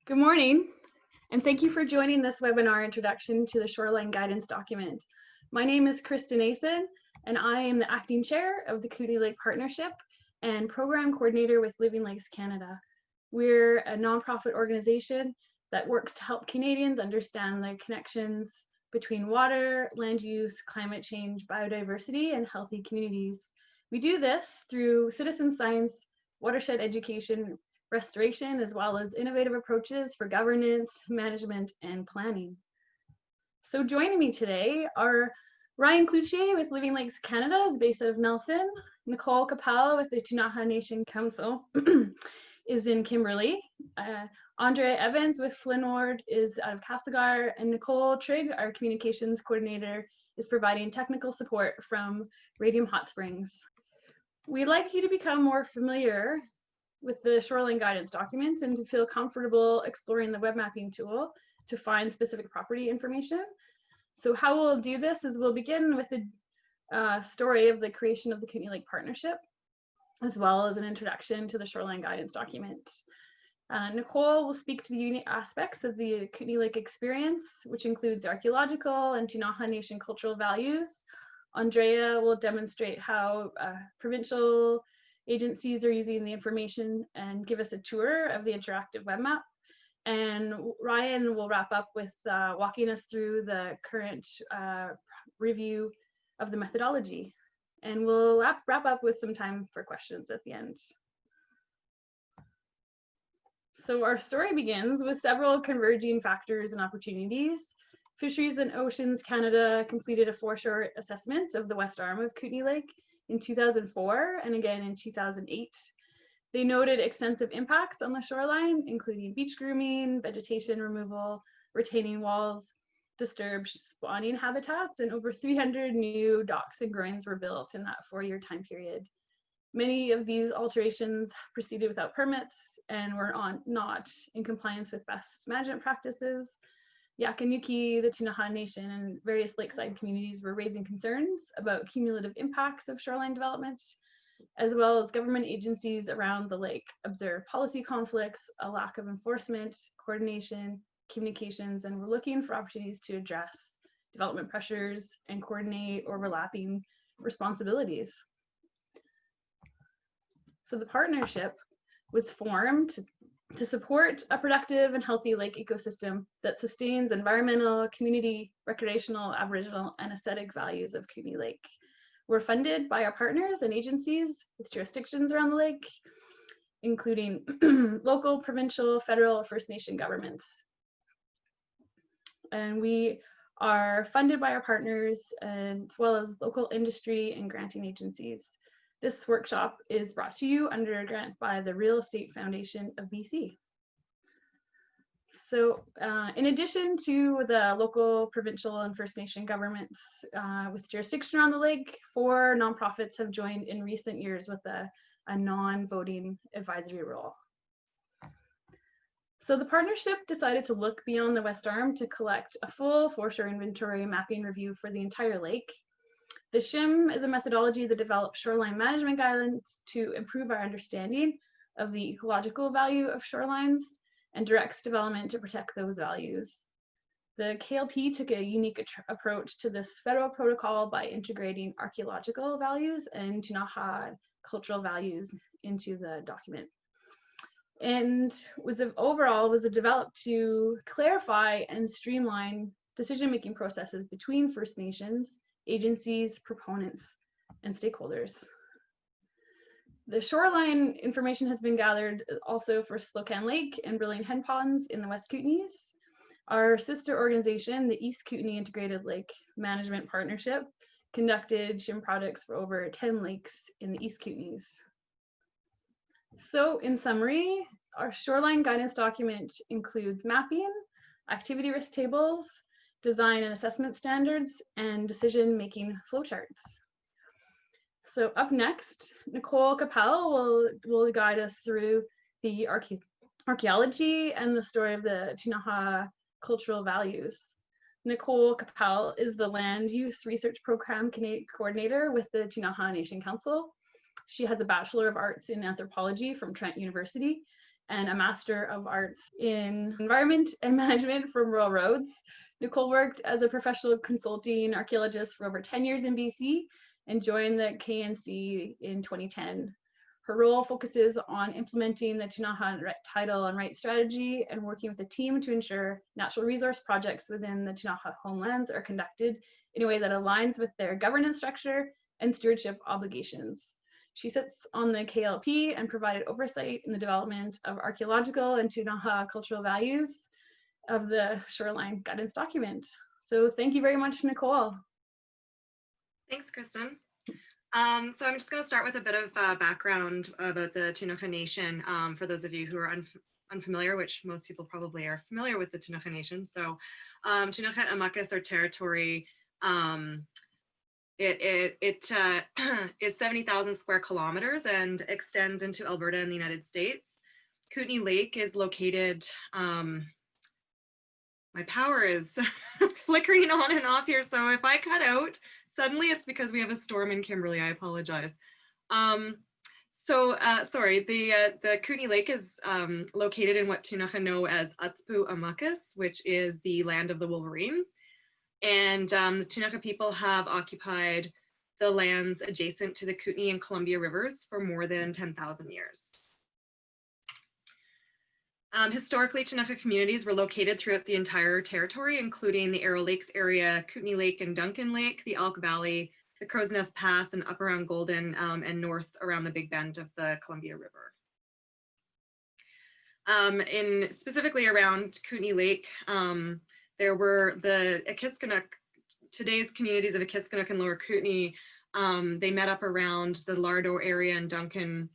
Good morning, and thank you for joining this webinar introduction to the Shoreline Guidance Document. My name is Kristen Asen, and I am the acting chair of the Kootenay Lake Partnership and program coordinator with Living Lakes Canada. We're a nonprofit organization that works to help Canadians understand the connections between water, land use, climate change, biodiversity, and healthy communities. We do this through citizen science, watershed education, restoration, as well as innovative approaches for governance, management, and planning. So joining me today are Ryan Cloutier with Living Lakes Canada, is based out of Nelson. Nicole Capel with the Ktunaxa Nation Council is in Kimberley. Andrea Evans with Flynward is out of Castlegar, and Nicole Trigg, our communications coordinator, is providing technical support from Radium Hot Springs. We'd like you to become more familiar with the Shoreline Guidance Document and to feel comfortable exploring the web mapping tool to find specific property information. So how we'll do this is we'll begin with the story of the creation of the Kootenay Lake Partnership, as well as an introduction to the Shoreline Guidance Document. Nicole will speak to the unique aspects of the Kootenay Lake experience, which includes archaeological and Ktunaxa Nation cultural values. Andrea will demonstrate how provincial agencies are using the information and give us a tour of the interactive web map. And Ryan will wrap up with walking us through the current review of the methodology. And we'll wrap up with some time for questions at the end. So our story begins with several converging factors and opportunities. Fisheries and Oceans Canada completed a foreshore assessment of the west arm of Kootenay Lake in 2004 and again in 2008. They noted extensive impacts on the shoreline, including beach grooming, vegetation removal, retaining walls, disturbed spawning habitats, and over 300 new docks and groins were built in that 4-year time period. Many of these alterations proceeded without permits and were not in compliance with best management practices. Yakanuki, the Ktunaxa Nation, and various lakeside communities were raising concerns about cumulative impacts of shoreline development, as well as government agencies around the lake observed policy conflicts, a lack of enforcement, coordination, communications, and were looking for opportunities to address development pressures and coordinate overlapping responsibilities. So the partnership was formed to support a productive and healthy lake ecosystem that sustains environmental, community, recreational, Aboriginal, and aesthetic values of Kootenay Lake. We're funded by our partners and agencies with jurisdictions around the lake, including local, provincial, federal, First Nation governments. And we are funded by our partners as well as local industry and granting agencies. This workshop is brought to you under a grant by the Real Estate Foundation of BC. So in addition to the local, provincial, and First Nation governments with jurisdiction around the lake, 4 nonprofits have joined in recent years with a non-voting advisory role. So the partnership decided to look beyond the West Arm to collect a full foreshore inventory mapping review for the entire lake. The SHIM is a methodology that develops shoreline management guidelines to improve our understanding of the ecological value of shorelines and directs development to protect those values. The KLP took a unique approach to this federal protocol by integrating archaeological values and Ktunaxa cultural values into the document. And overall was developed to clarify and streamline decision-making processes between First Nations, agencies, proponents, and stakeholders. The shoreline information has been gathered also for Slocan Lake and Brilliant Hen Ponds in the West Kootenays. Our sister organization, the East Kootenay Integrated Lake Management Partnership, conducted SHIM projects for over 10 lakes in the East Kootenays. So in summary, our shoreline guidance document includes mapping, activity risk tables, design and assessment standards, and decision-making flowcharts. So up next, Nicole Capel will guide us through the archaeology and the story of the Ktunaxa cultural values. Nicole Capel is the Land Use Research Program Coordinator with the Ktunaxa Nation Council. She has a Bachelor of Arts in Anthropology from Trent University and a Master of Arts in Environment and Management from Rural Roads. Nicole worked as a professional consulting archaeologist for over 10 years in BC and joined the KNC in 2010. Her role focuses on implementing the Ktunaxa title and right strategy and working with a team to ensure natural resource projects within the Ktunaxa homelands are conducted in a way that aligns with their governance structure and stewardship obligations. She sits on the KLP and provided oversight in the development of archaeological and Ktunaxa cultural values of the Shoreline Guidance Document. So thank you very much, Nicole. Thanks, Kristen. So I'm just going to start with a bit of background about the Ktunaxa Nation for those of you who are unfamiliar, which most people probably are familiar with the Ktunaxa Nation. So Ktunaxa Amakas, our territory, it is 70,000 square kilometers and extends into Alberta in the United States. Kootenay Lake is located, my power is flickering on and off here, so if I cut out, suddenly it's because we have a storm in Kimberley. I apologize. Sorry, the Kootenay Lake is located in what Ktunaxa know as Utspu Amakas, which is the land of the wolverine. And the Ktunaxa people have occupied the lands adjacent to the Kootenay and Columbia rivers for more than 10,000 years. Historically, Ktunaxa communities were located throughout the entire territory, including the Arrow Lakes area, Kootenay Lake and Duncan Lake, the Elk Valley, the Crow's Nest Pass, and up around Golden and north around the Big Bend of the Columbia River. Specifically around Kootenay Lake, there were the Akiskanook, today's communities of Akiskanook and Lower Kootenay. They met up around the Lardo area and Duncan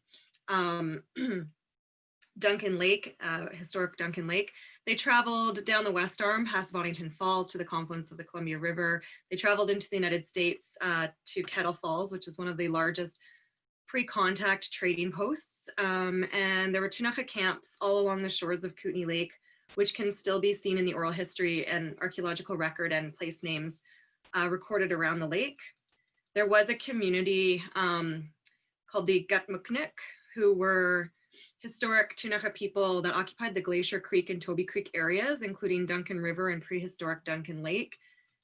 Lake, historic Duncan Lake. They traveled down the west arm past Boddington Falls to the confluence of the Columbia River. They traveled into the United States to Kettle Falls, which is one of the largest pre-contact trading posts. And there were Ktunaxa camps all along the shores of Kootenay Lake, which can still be seen in the oral history and archaeological record and place names recorded around the lake. There was a community called the Gutmuknik, who were historic Ktunaxa people that occupied the Glacier Creek and Toby Creek areas, including Duncan River and prehistoric Duncan Lake,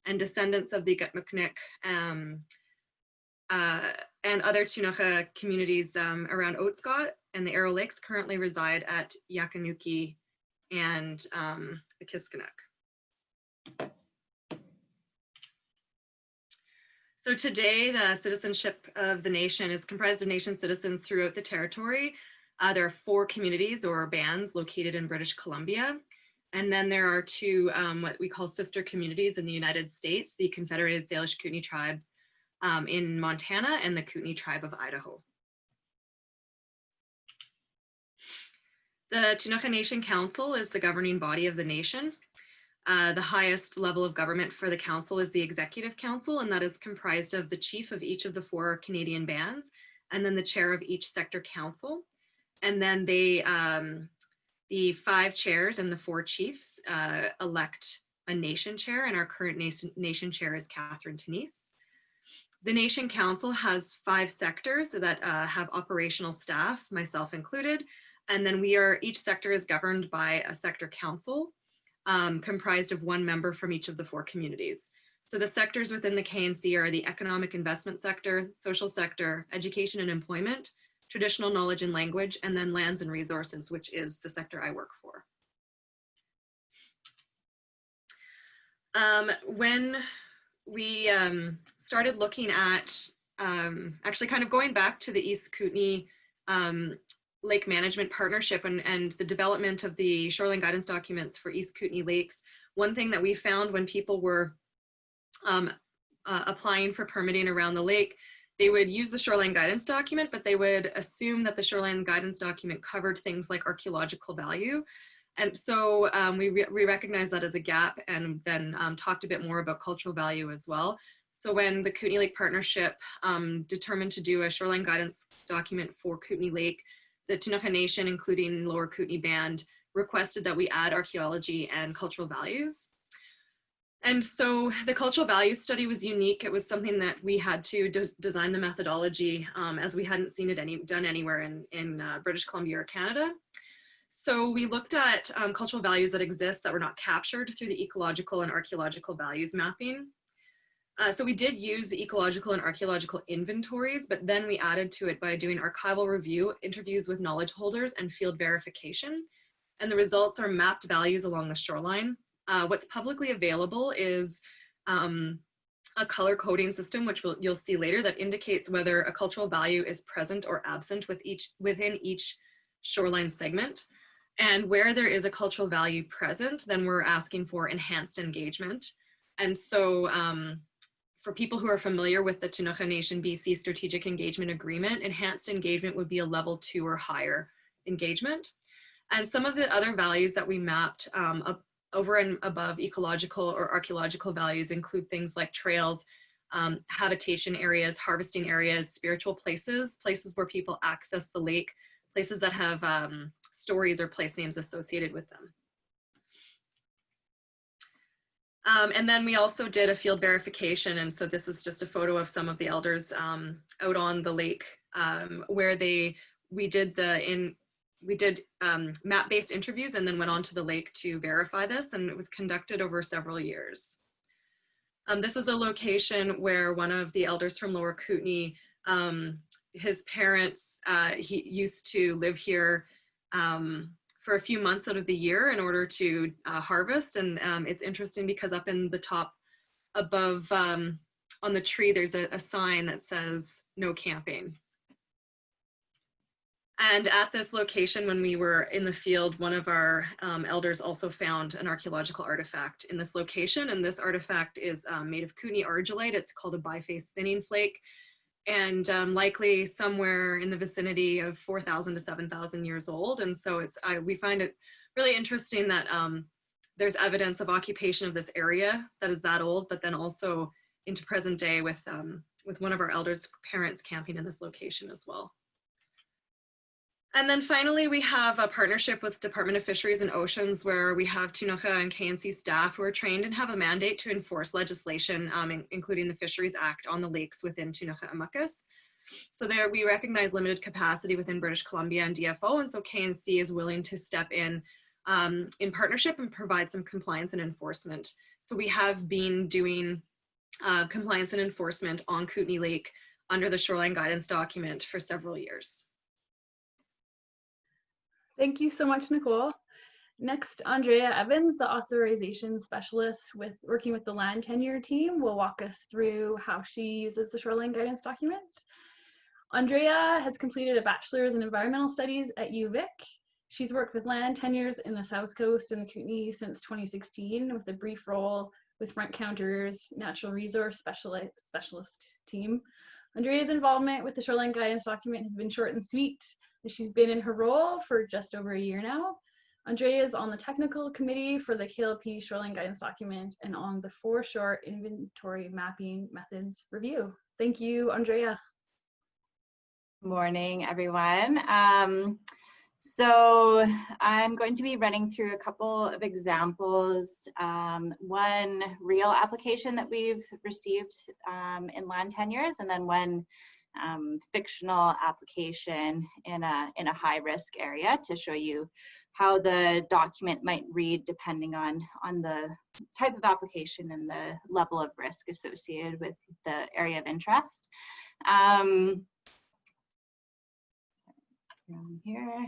and descendants of the Gutmuknik and other Ktunaxa communities around Oatscott and the Arrow Lakes currently reside at Yakanuki and Akiskanook. So today, the citizenship of the nation is comprised of nation citizens throughout the territory. There are 4 communities or bands located in British Columbia. And then there are 2 what we call sister communities in the United States, the Confederated Salish Kootenai tribes in Montana and the Kootenai tribe of Idaho. The Ktunaxa Nation Council is the governing body of the nation. The highest level of government for the council is the Executive Council, and that is comprised of the chief of each of the 4 Canadian bands, and then the chair of each sector council. And then they, the 5 chairs and the 4 chiefs elect a nation chair, and our current nation chair is Catherine Tenise. The Nation Council has 5 sectors that have operational staff, myself included, and then each sector is governed by a sector council comprised of 1 member from each of the 4 communities. So the sectors within the KNC are the economic investment sector, social sector, education and employment, traditional knowledge and language, and then lands and resources, which is the sector I work for. When we started looking at, actually kind of going back to the East Kootenay Lake Management Partnership and the development of the Shoreline Guidance Documents for East Kootenay Lakes, one thing that we found when people were applying for permitting around the lake, they would use the Shoreline Guidance Document, but they would assume that the Shoreline Guidance Document covered things like archaeological value. And so we recognized that as a gap, and then talked a bit more about cultural value as well. So when the Kootenay Lake Partnership determined to do a Shoreline Guidance Document for Kootenay Lake, the Ktunaxa Nation, including Lower Kootenay Band, requested that we add archaeology and cultural values. And so the cultural values study was unique. It was something that we had to design the methodology as we hadn't seen it done anywhere in British Columbia or Canada. So we looked at cultural values that exist that were not captured through the ecological and archaeological values mapping. So we did use the ecological and archaeological inventories, but then we added to it by doing archival review, interviews with knowledge holders, and field verification. And the results are mapped values along the shoreline. What's publicly available is a color coding system, which you'll see later, that indicates whether a cultural value is present or absent within each shoreline segment. And where there is a cultural value present, then we're asking for enhanced engagement. And so for people who are familiar with the Chinook Nation BC Strategic Engagement Agreement, enhanced engagement would be a level 2 or higher engagement. And some of the other values that we mapped over and above ecological or archaeological values include things like trails, habitation areas, harvesting areas, spiritual places, places where people access the lake, places that have stories or place names associated with them. And then we also did a field verification. And so this is just a photo of some of the elders out on the lake where we did map-based interviews and then went on to the lake to verify this, and it was conducted over several years. This is a location where one of the elders from Lower Kootenay, his parents, he used to live here for a few months out of the year in order to harvest. And it's interesting because up in the top above on the tree, there's a sign that says no camping. And at this location, when we were in the field, one of our elders also found an archaeological artifact in this location. And this artifact is made of Kootenay argillite. It's called a biface thinning flake, and likely somewhere in the vicinity of 4,000 to 7,000 years old. And so we find it really interesting that there's evidence of occupation of this area that is that old, but then also into present day with one of our elders' parents camping in this location as well. And then finally, we have a partnership with Department of Fisheries and Oceans, where we have Tunuka and KNC staff who are trained and have a mandate to enforce legislation, including the Fisheries Act, on the lakes within Tunuka and Muckus. So there we recognize limited capacity within British Columbia and DFO, and so KNC is willing to step in partnership and provide some compliance and enforcement. So we have been doing compliance and enforcement on Kootenay Lake under the Shoreline Guidance Document for several years. Thank you so much, Nicole. Next, Andrea Evans, the authorization specialist working with the land tenure team, will walk us through how she uses the Shoreline Guidance Document. Andrea has completed a bachelor's in environmental studies at UVic. She's worked with land tenures in the South Coast and the Kootenay since 2016 with a brief role with Front Counter's Natural Resource Specialist team. Andrea's involvement with the Shoreline Guidance Document has been short and sweet. She's been in her role for just over a year now. Andrea is on the technical committee for the KLP Shoreline Guidance Document and on the Foreshore inventory mapping methods review. Thank you, Andrea. Morning, everyone. So I'm going to be running through a couple of examples. One real application that we've received in land tenures, and then one fictional application in a high-risk area to show you how the document might read depending on the type of application and the level of risk associated with the area of interest. Here.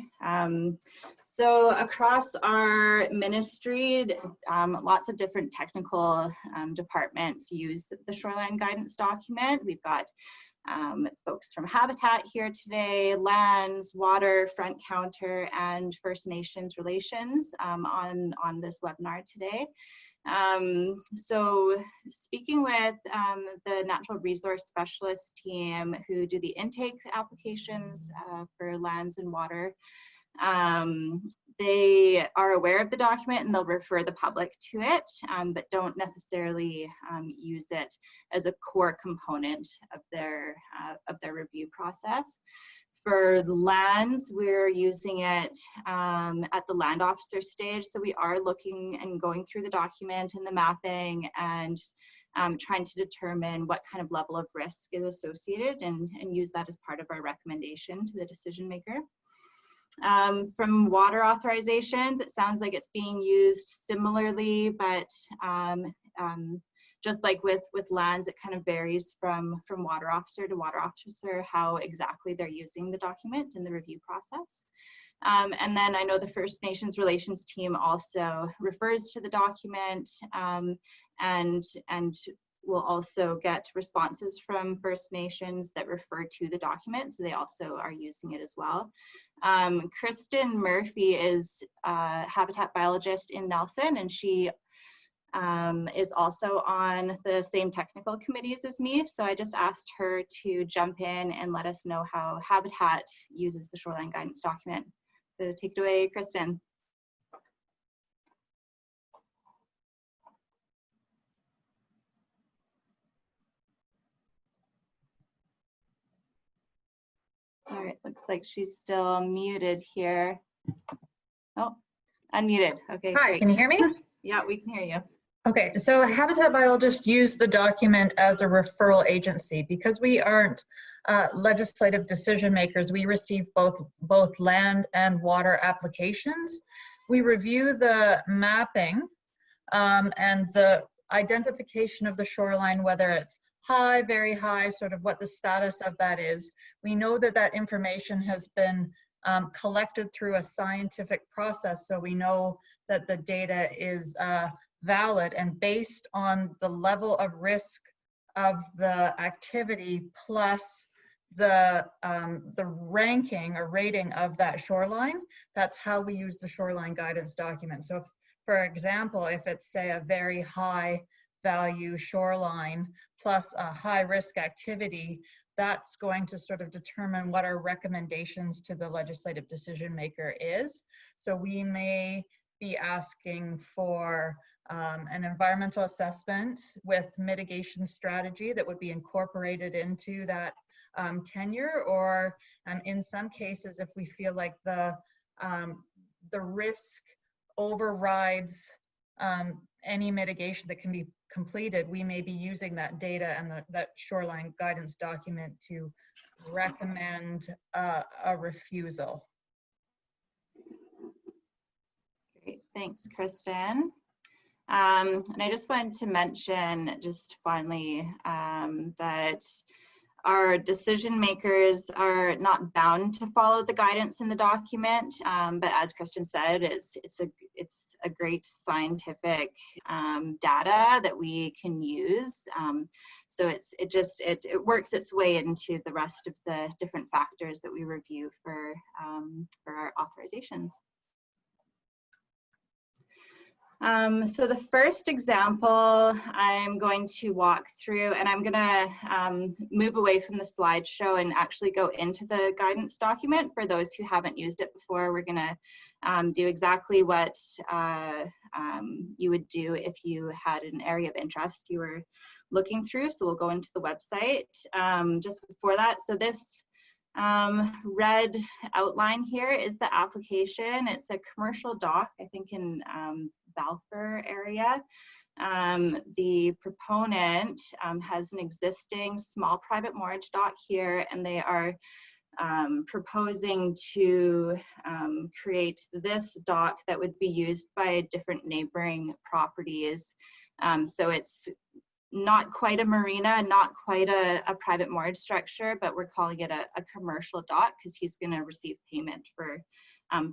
So across our ministry, lots of different technical departments use the Shoreline Guidance Document. We've got folks from Habitat here today, lands, water, front counter, and First Nations relations on this webinar today. So speaking with the natural resource specialist team who do the intake applications for lands and water, they are aware of the document and they'll refer the public to it, but don't necessarily use it as a core component of their review process. For lands, we're using it at the land officer stage. So we are looking and going through the document and the mapping and trying to determine what kind of level of risk is associated and use that as part of our recommendation to the decision maker. From water authorizations, it sounds like it's being used similarly, but just like with lands, it kind of varies from water officer to water officer how exactly they're using the document in the review process. And then I know the First Nations Relations team also refers to the document and will also get responses from First Nations that refer to the document, so they also are using it as well. Kristen Murphy is a habitat biologist in Nelson, and she is also on the same technical committees as me, so I just asked her to jump in and let us know how Habitat uses the Shoreline Guidance Document. So take it away, Kristen. All right, looks like she's still muted here. Oh, unmuted. Okay, hi, great. can you hear me? Yeah, we can hear you. Okay, so habitat biologists use the document as a referral agency. Because we aren't legislative decision makers, we receive both land and water applications. We review the mapping and the identification of the shoreline, whether it's high, very high, sort of what the status of that is. We know that that information has been collected through a scientific process, so we know that the data is valid, and based on the level of risk of the activity plus the ranking or rating of that shoreline, that's how we use the Shoreline Guidance Document. So if, for example, if it's say a very high value shoreline plus a high risk activity, that's going to sort of determine what our recommendations to the legislative decision maker is. So we may be asking for an environmental assessment with mitigation strategy that would be incorporated into that tenure, or in some cases, if we feel like the risk overrides any mitigation that can be completed, we may be using that data and that Shoreline Guidance Document to recommend a refusal. Great, thanks, Kristen. And I just wanted to mention, just finally, that our decision makers are not bound to follow the guidance in the document, but as Kristen said, it's a great scientific data that we can use. So it works its way into the rest of the different factors that we review for our authorizations. So the first example I'm going to walk through, and I'm going to move away from the slideshow and actually go into the guidance document. For those who haven't used it before, we're going to do exactly what you would do if you had an area of interest you were looking through. So we'll go into the website. Just before that, so this red outline here is the application. It's a commercial dock, I think in Balfour area. The proponent has an existing small private moorage dock here, and they are proposing to create this dock that would be used by different neighboring properties. So it's not quite a marina, not quite a private moorage structure, but we're calling it a commercial dock because he's going to receive payment for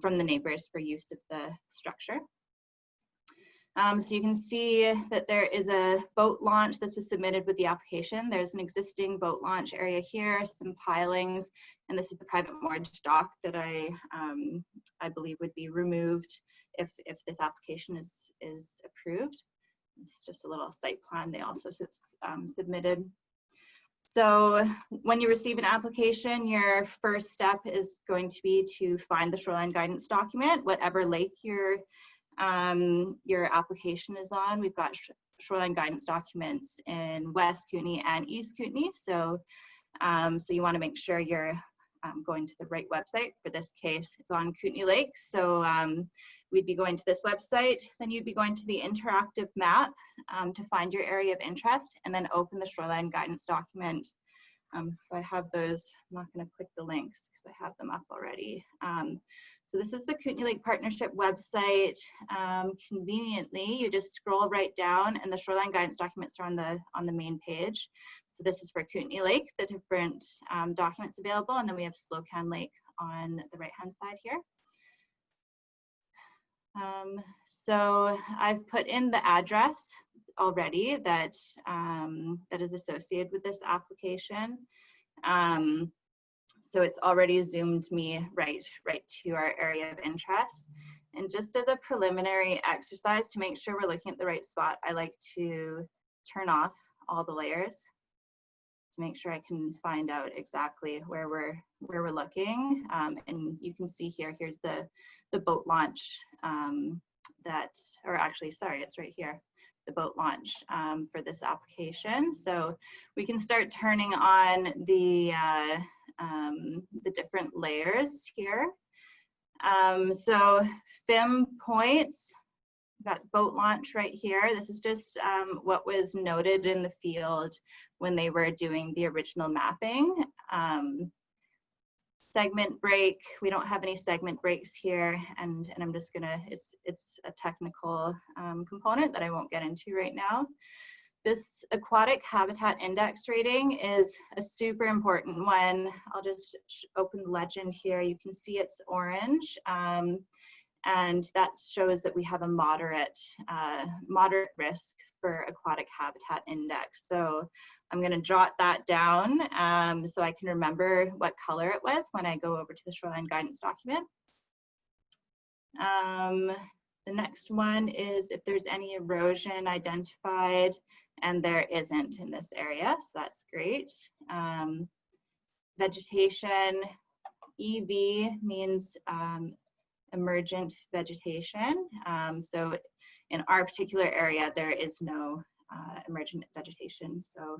from the neighbors for use of the structure. So you can see that there is a boat launch. This was submitted with the application. There's an existing boat launch area here, some pilings, and this is the private moorage dock that I believe would be removed if this application is approved. It's just a little site plan they also submitted. So when you receive an application, your first step is going to be to find the Shoreline Guidance Document, whatever lake your application is on. We've got Shoreline Guidance Documents in West Kootenay and East Kootenay. So, so you want to make sure you're going to the right website. For this case, it's on Kootenay Lake. So we'd be going to this website, then you'd be going to the interactive map to find your area of interest, and then open the Shoreline Guidance Document So I have those, I'm not going to click the links because I have them up already. So this is the Kootenay Lake Partnership website. Conveniently, you just scroll right down and the Shoreline Guidance Documents are on the main page. So this is for Kootenay Lake, the different documents available, and then we have Slocan Lake on the right-hand side here. So I've put in the address already that that is associated with this application. So it's already zoomed me right to our area of interest. And just as a preliminary exercise to make sure we're looking at the right spot, I like to turn off all the layers to make sure I can find out exactly where we're looking. And you can see here, here's the boat launch or actually, sorry, it's right here, the boat launch for this application. So we can start turning on the different layers here. So Fem points, got boat launch right here. This is just what was noted in the field when they were doing the original mapping. Segment break, we don't have any segment breaks here, and I'm just gonna, it's a technical component that I won't get into right now. This aquatic habitat index rating is a super important one. I'll just open the legend here. You can see it's orange, and that shows that we have a moderate risk for aquatic habitat index. So I'm going to jot that down so I can remember what color it was when I go over to the Shoreline Guidance document. The next one is if there's any erosion identified, and there isn't in this area, so that's great. Vegetation, EV means emergent vegetation. So in our particular area, there is no emergent vegetation. So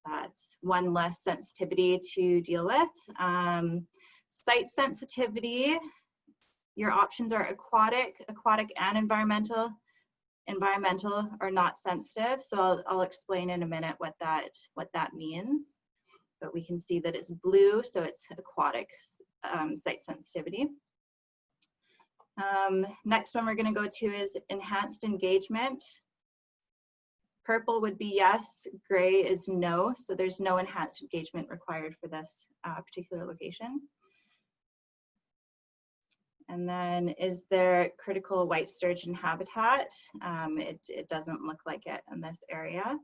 that's one less sensitivity to deal with. Site sensitivity, your options are aquatic and environmental. Environmental are not sensitive. So I'll explain in a minute what that means. But we can see that it's blue, so it's aquatic site sensitivity. Next one we're going to go to is enhanced engagement. Purple would be yes, gray is no, so there's no enhanced engagement required for this particular location. And then is there critical white sturgeon habitat? It doesn't look like it in this area.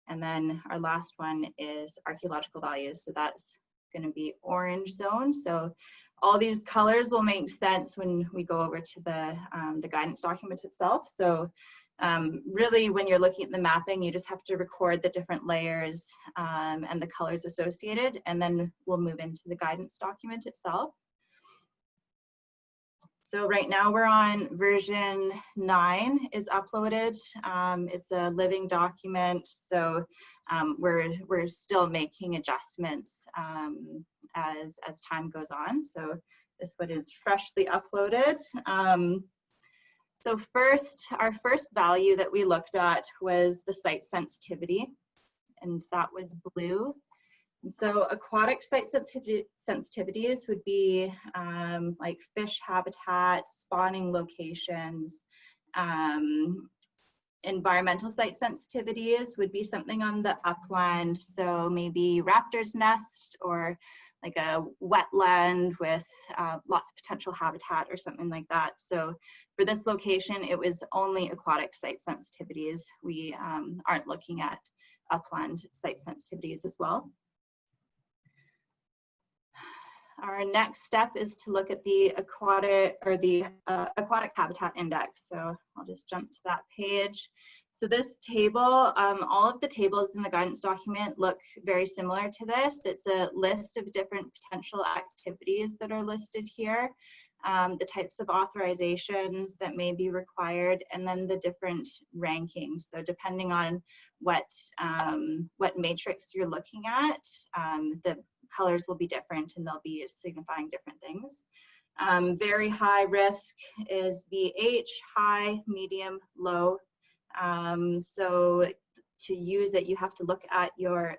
And then our last one is archaeological values, so that's going to be orange zone. So all these colors will make sense when we go over to the guidance document itself. So really, when you're looking at the mapping, you just have to record the different layers and the colors associated, and then we'll move into the guidance document itself. So right now we're on version 9 is uploaded. It's a living document, so we're still making adjustments as time goes on. So this one is freshly uploaded. So our first value that we looked at was the site sensitivity, and that was blue. And so aquatic site sensitivities would be like fish habitat, spawning locations. Environmental site sensitivities would be something on the upland, so maybe raptor's nest or like a wetland with lots of potential habitat or something like that. So for this location, it was only aquatic site sensitivities. We aren't looking at upland site sensitivities as well. Our next step is to look at the aquatic habitat index. So I'll just jump to that page. So this table, all of the tables in the guidance document look very similar to this. It's a list of different potential activities that are listed here, the types of authorizations that may be required, and then the different rankings. So depending on what matrix you're looking at, the colors will be different and they'll be signifying different things. Very high risk is VH, high, medium, low. So to use it, you have to look at your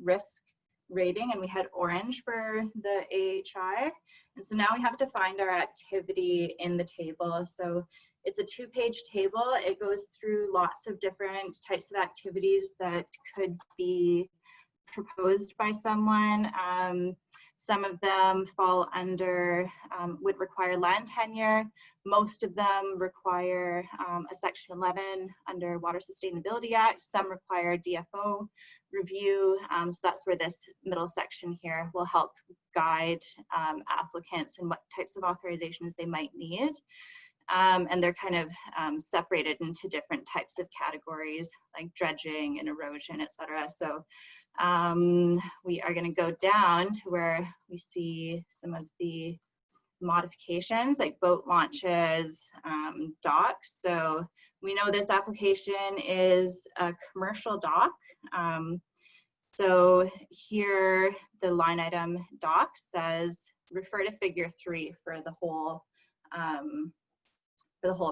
risk rating, and we had orange for the AHI. And so now we have to find our activity in the table. So it's a 2-page table. It goes through lots of different types of activities that could be proposed by someone. Some of them fall under, would require land tenure. Most of them require a Section 11 under Water Sustainability Act. Some require DFO review. So that's where this middle section here will help guide applicants and what types of authorizations they might need. And they're kind of separated into different types of categories like dredging and erosion, etc. So we are going to go down to where we see some of the modifications like boat launches, docks. So we know this application is a commercial dock. So here the line item dock says refer to figure 3 for the whole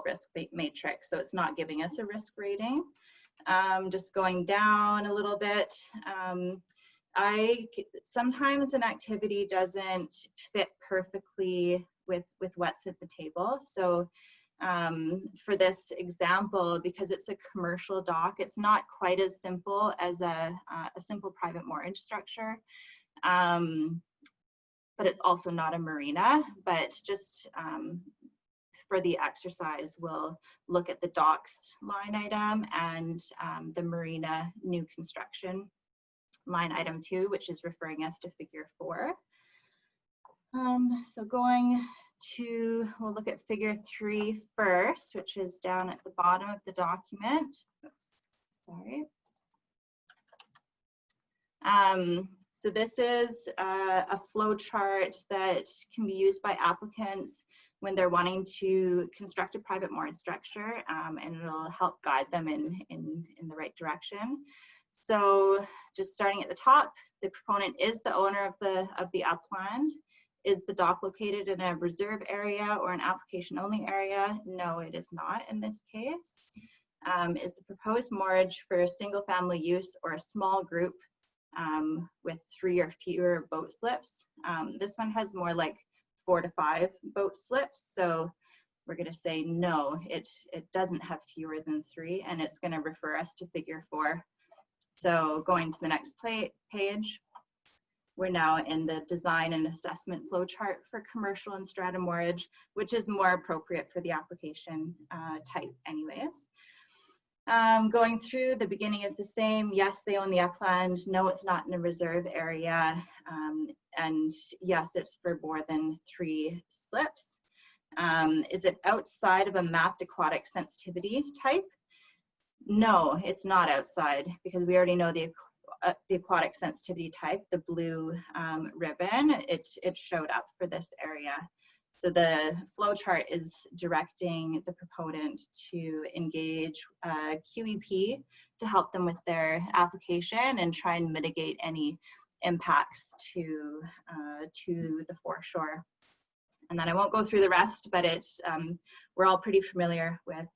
risk matrix. So it's not giving us a risk rating. Just going down a little bit, sometimes an activity doesn't fit perfectly with what's at the table. So for this example, because it's a commercial dock, it's not quite as simple as a simple private moorage structure. But it's also not a marina, but just for the exercise, we'll look at the docks line item and the marina new construction line item 2, which is referring us to figure 4. So going to, we'll look at figure 3 first, which is down at the bottom of the document. Oops, sorry. So this is a flow chart that can be used by applicants when they're wanting to construct a private moored structure, and it'll help guide them in the right direction. So just starting at the top, the proponent is the owner of the upland. Is the dock located in a reserve area or an application only area? No, it is not in this case. Is the proposed moorage for single family use or a small group with 3 or fewer boat slips? This one has more like 4 to 5 boat slips. So we're going to say no, it doesn't have fewer than 3, and it's going to refer us to figure 4. So going to the next page, we're now in the design and assessment flow chart for commercial and strata moorage, which is more appropriate for the application type anyways. Going through, the beginning is the same. Yes, they own the upland. No, it's not in a reserve area. And yes, it's for more than 3 slips. Is it outside of a mapped aquatic sensitivity type? No, it's not outside, because we already know the aquatic sensitivity type, the blue ribbon, it showed up for this area. So the flow chart is directing the proponent to engage QEP to help them with their application and try and mitigate any impacts to the foreshore. And then I won't go through the rest, but we're all pretty familiar with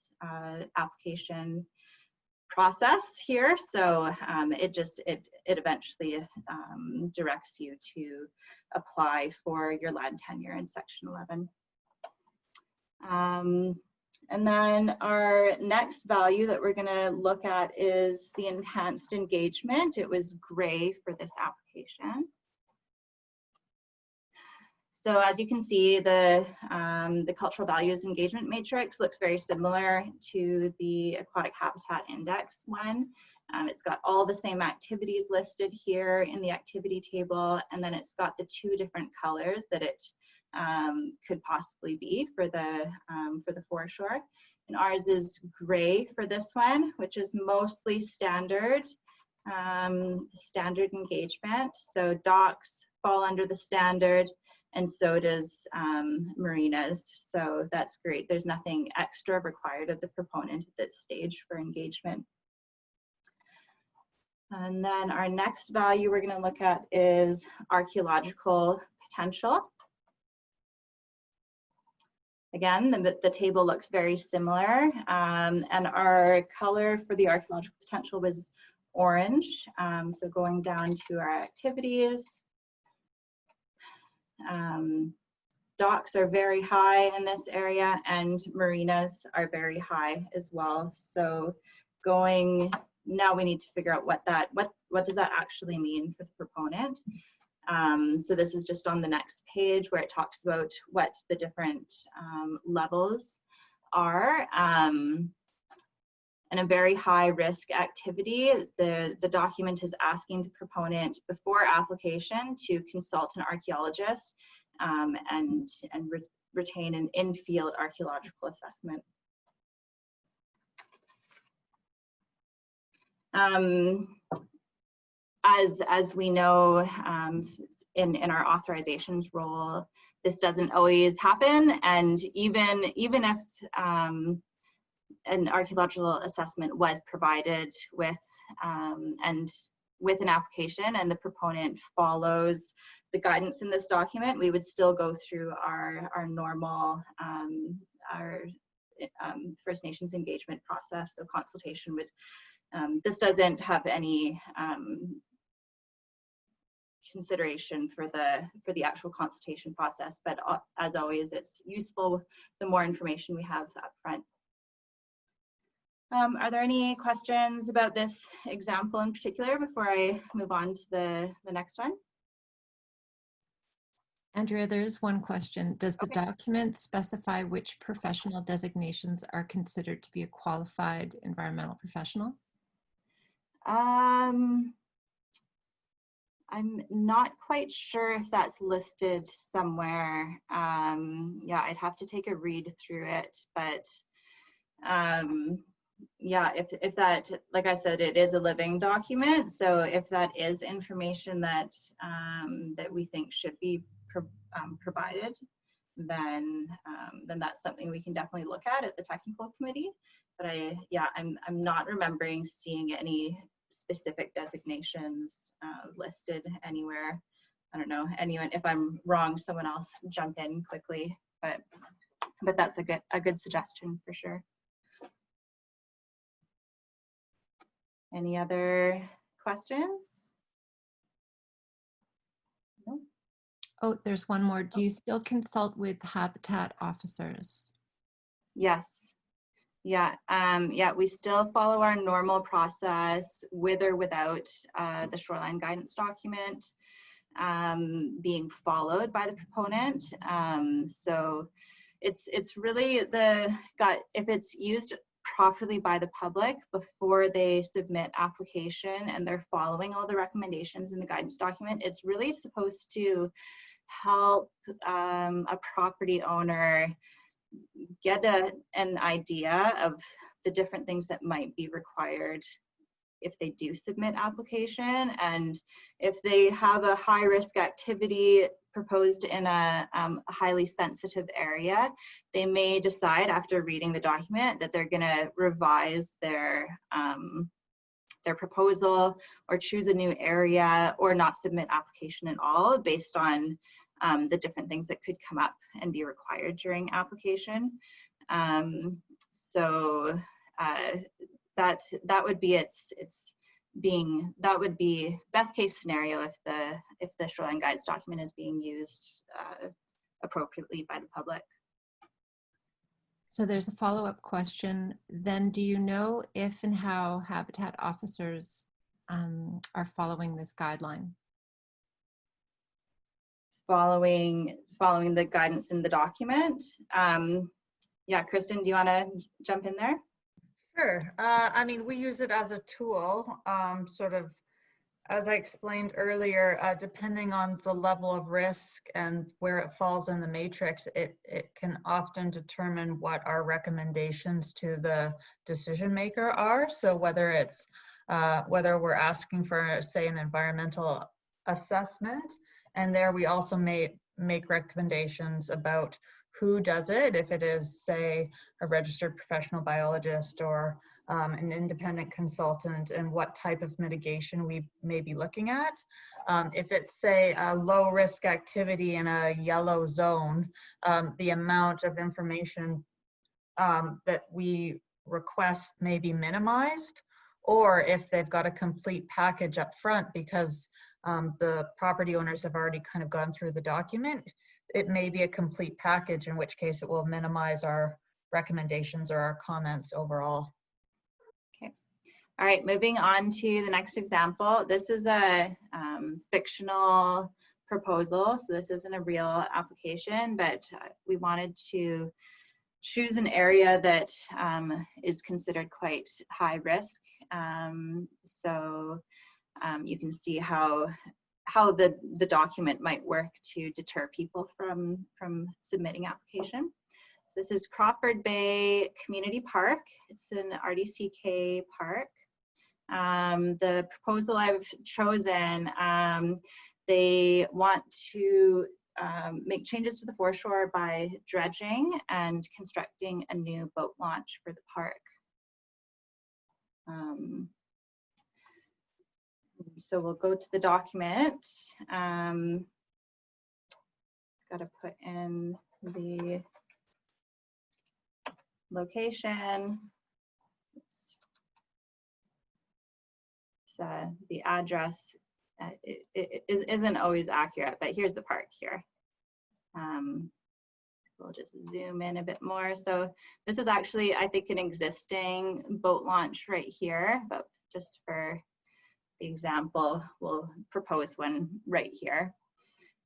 application process here. So it eventually directs you to apply for your land tenure in Section 11. And then our next value that we're going to look at is the enhanced engagement. It was gray for this application. So as you can see, the cultural values engagement matrix looks very similar to the aquatic habitat index one. It's got all the same activities listed here in the activity table, and then it's got the 2 different colors that it could possibly be for the foreshore. And ours is gray for this one, which is mostly standard engagement. So docks fall under the standard, and so does marinas. So that's great. There's nothing extra required of the proponent at this stage for engagement. And then our next value we're going to look at is archaeological potential. Again, the table looks very similar, and our color for the archaeological potential was orange. So going down to our activities, docks are very high in this area, and marinas are very high as well. So now we need to figure out what does that actually mean for the proponent. So this is just on the next page where it talks about what the different levels are. And a very high risk activity, the document is asking the proponent before application to consult an archaeologist and retain an in-field archaeological assessment. As we know, in our authorizations role, this doesn't always happen, and even if an archaeological assessment was provided with an application and the proponent follows the guidance in this document, we would still go through our normal First Nations engagement process. So consultation would, this doesn't have any consideration for the actual consultation process, but as always, it's useful the more information we have up front. Are there any questions about this example in particular before I move on to the next one? Andrea, there is one question. Does the document specify which professional designations are considered to be a qualified environmental professional? I'm not quite sure if that's listed somewhere. Yeah, I'd have to take a read through it, but yeah, if that, like I said, it is a living document. So if that is information that that we think should be provided, then that's something we can definitely look at the technical committee. But I'm not remembering seeing any specific designations listed anywhere. I don't know, anyone, if I'm wrong, someone else jump in quickly, but that's a good suggestion for sure. Any other questions? No? Oh, there's one more. Do you still consult with habitat officers? Yes. Yeah, we still follow our normal process with or without the Shoreline Guidance Document being followed by the proponent. So it's really if it's used properly by the public before they submit application and they're following all the recommendations in the guidance document, it's really supposed to help a property owner get an idea of the different things that might be required if they do submit application. And if they have a high risk activity proposed in a highly sensitive area, they may decide after reading the document that they're going to revise their proposal or choose a new area or not submit application at all based on the different things that could come up and be required during application. So that would be that would be best case scenario if the Shoreline Guidance Document is being used appropriately by the public. So there's a follow-up question. Then do you know if and how habitat officers are following this guideline? Following the guidance in the document. Yeah, Kristen, do you want to jump in there? Sure. I mean, we use it as a tool, sort of, as I explained earlier, depending on the level of risk and where it falls in the matrix, it can often determine what our recommendations to the decision maker are. So whether it's, whether we're asking for, say, an environmental assessment, and there we also make recommendations about who does it, if it is, say, a registered professional biologist or an independent consultant, and what type of mitigation we may be looking at. If it's, say, a low risk activity in a yellow zone, the amount of information that we request may be minimized, or if they've got a complete package up front because the property owners have already kind of gone through the document, it may be a complete package, in which case it will minimize our recommendations or our comments overall. Okay. All right, moving on to the next example. This is a fictional proposal, so this isn't a real application, but we wanted to choose an area that is considered quite high risk. You can see how the document might work to deter people from submitting application. So this is Crawford Bay Community Park. It's an RDCK park. The proposal I've chosen, they want to make changes to the foreshore by dredging and constructing a new boat launch for the park. So we'll go to the document. It's got to put in the location. The address it isn't always accurate, but here's the park here. We'll just zoom in a bit more. So this is actually, I think, an existing boat launch right here, but just for the example, we'll propose one right here.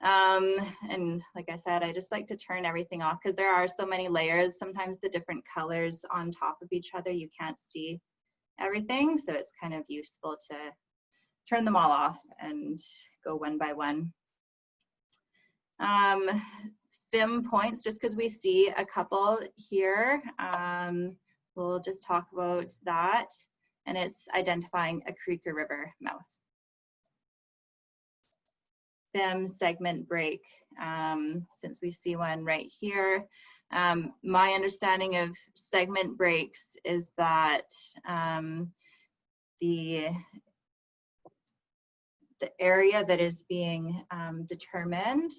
And like I said, I just like to turn everything off because there are so many layers. Sometimes the different colors on top of each other, you can't see everything. So it's kind of useful to turn them all off and go one by one. Fem points, just because we see a couple here, we'll just talk about that. And it's identifying a creek or river mouth. Fem segment break, since we see one right here. My understanding of segment breaks is that the area that is being determined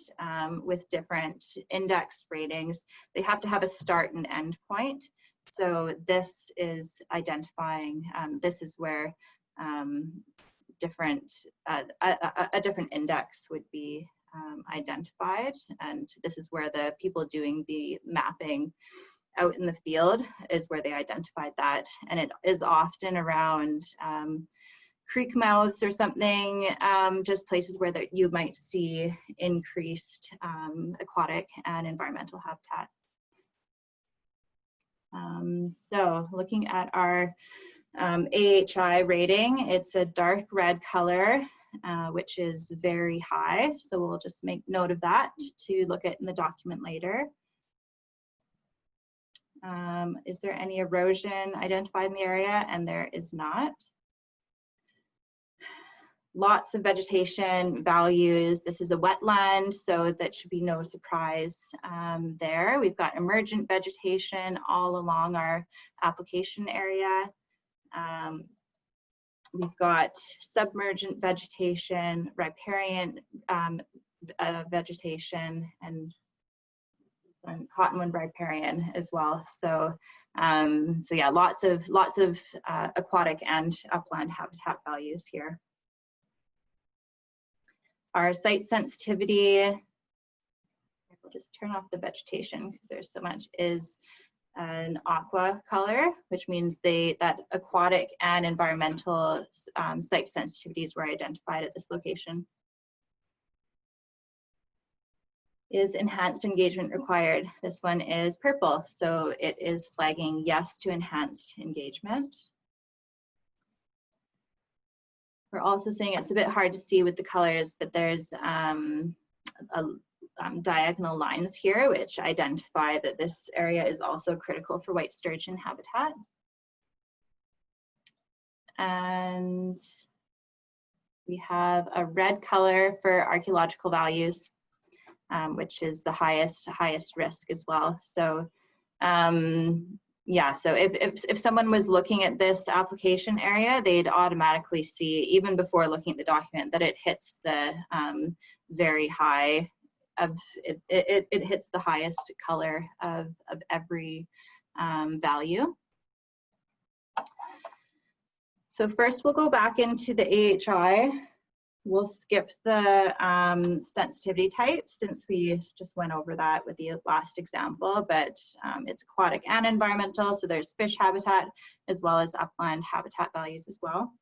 with different index ratings, they have to have a start and end point. So this is identifying, this is where a different index would be identified, and this is where the people doing the mapping out in the field is where they identified that, and it is often around creek mouths or something, just places where you might see increased aquatic and environmental habitat. So looking at our AHI rating, it's a dark red color, which is very high. So we'll just make note of that to look at in the document later. Is there any erosion identified in the area? And there is not. Lots of vegetation values. This is a wetland, so that should be no surprise there. We've got emergent vegetation all along our application area. We've got submergent vegetation, riparian vegetation, and cottonwood riparian as well. So, so yeah, lots of aquatic and upland habitat values here. Our site sensitivity, we'll just turn off the vegetation because there's so much, is an aqua color, which means that aquatic and environmental site sensitivities were identified at this location. Is enhanced engagement required? This one is purple, so it is flagging yes to enhanced engagement. We're also saying it's a bit hard to see with the colors, but there's diagonal lines here which identify that this area is also critical for white sturgeon habitat. And we have a red color for archaeological values, which is the highest risk as well. So yeah, so if someone was looking at this application area, they'd automatically see, even before looking at the document, that it hits the very high of, it hits the highest color of every value. So first we'll go back into the AHI. We'll skip the sensitivity types since we just went over that with the last example, but it's aquatic and environmental. So there's fish habitat as well as upland habitat values as well.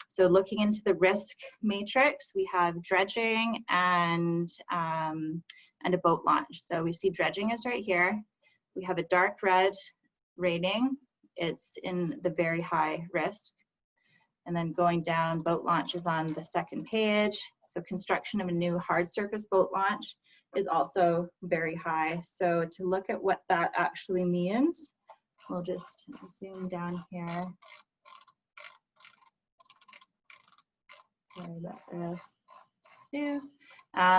So looking into the risk matrix, we have dredging and a boat launch. So we see dredging is right here. We have a dark red rating. It's in the very high risk. And then going down, boat launch is on the second page. So construction of a new hard surface boat launch is also very high. So to look at what that actually means, we'll just zoom down here. Sorry about this too.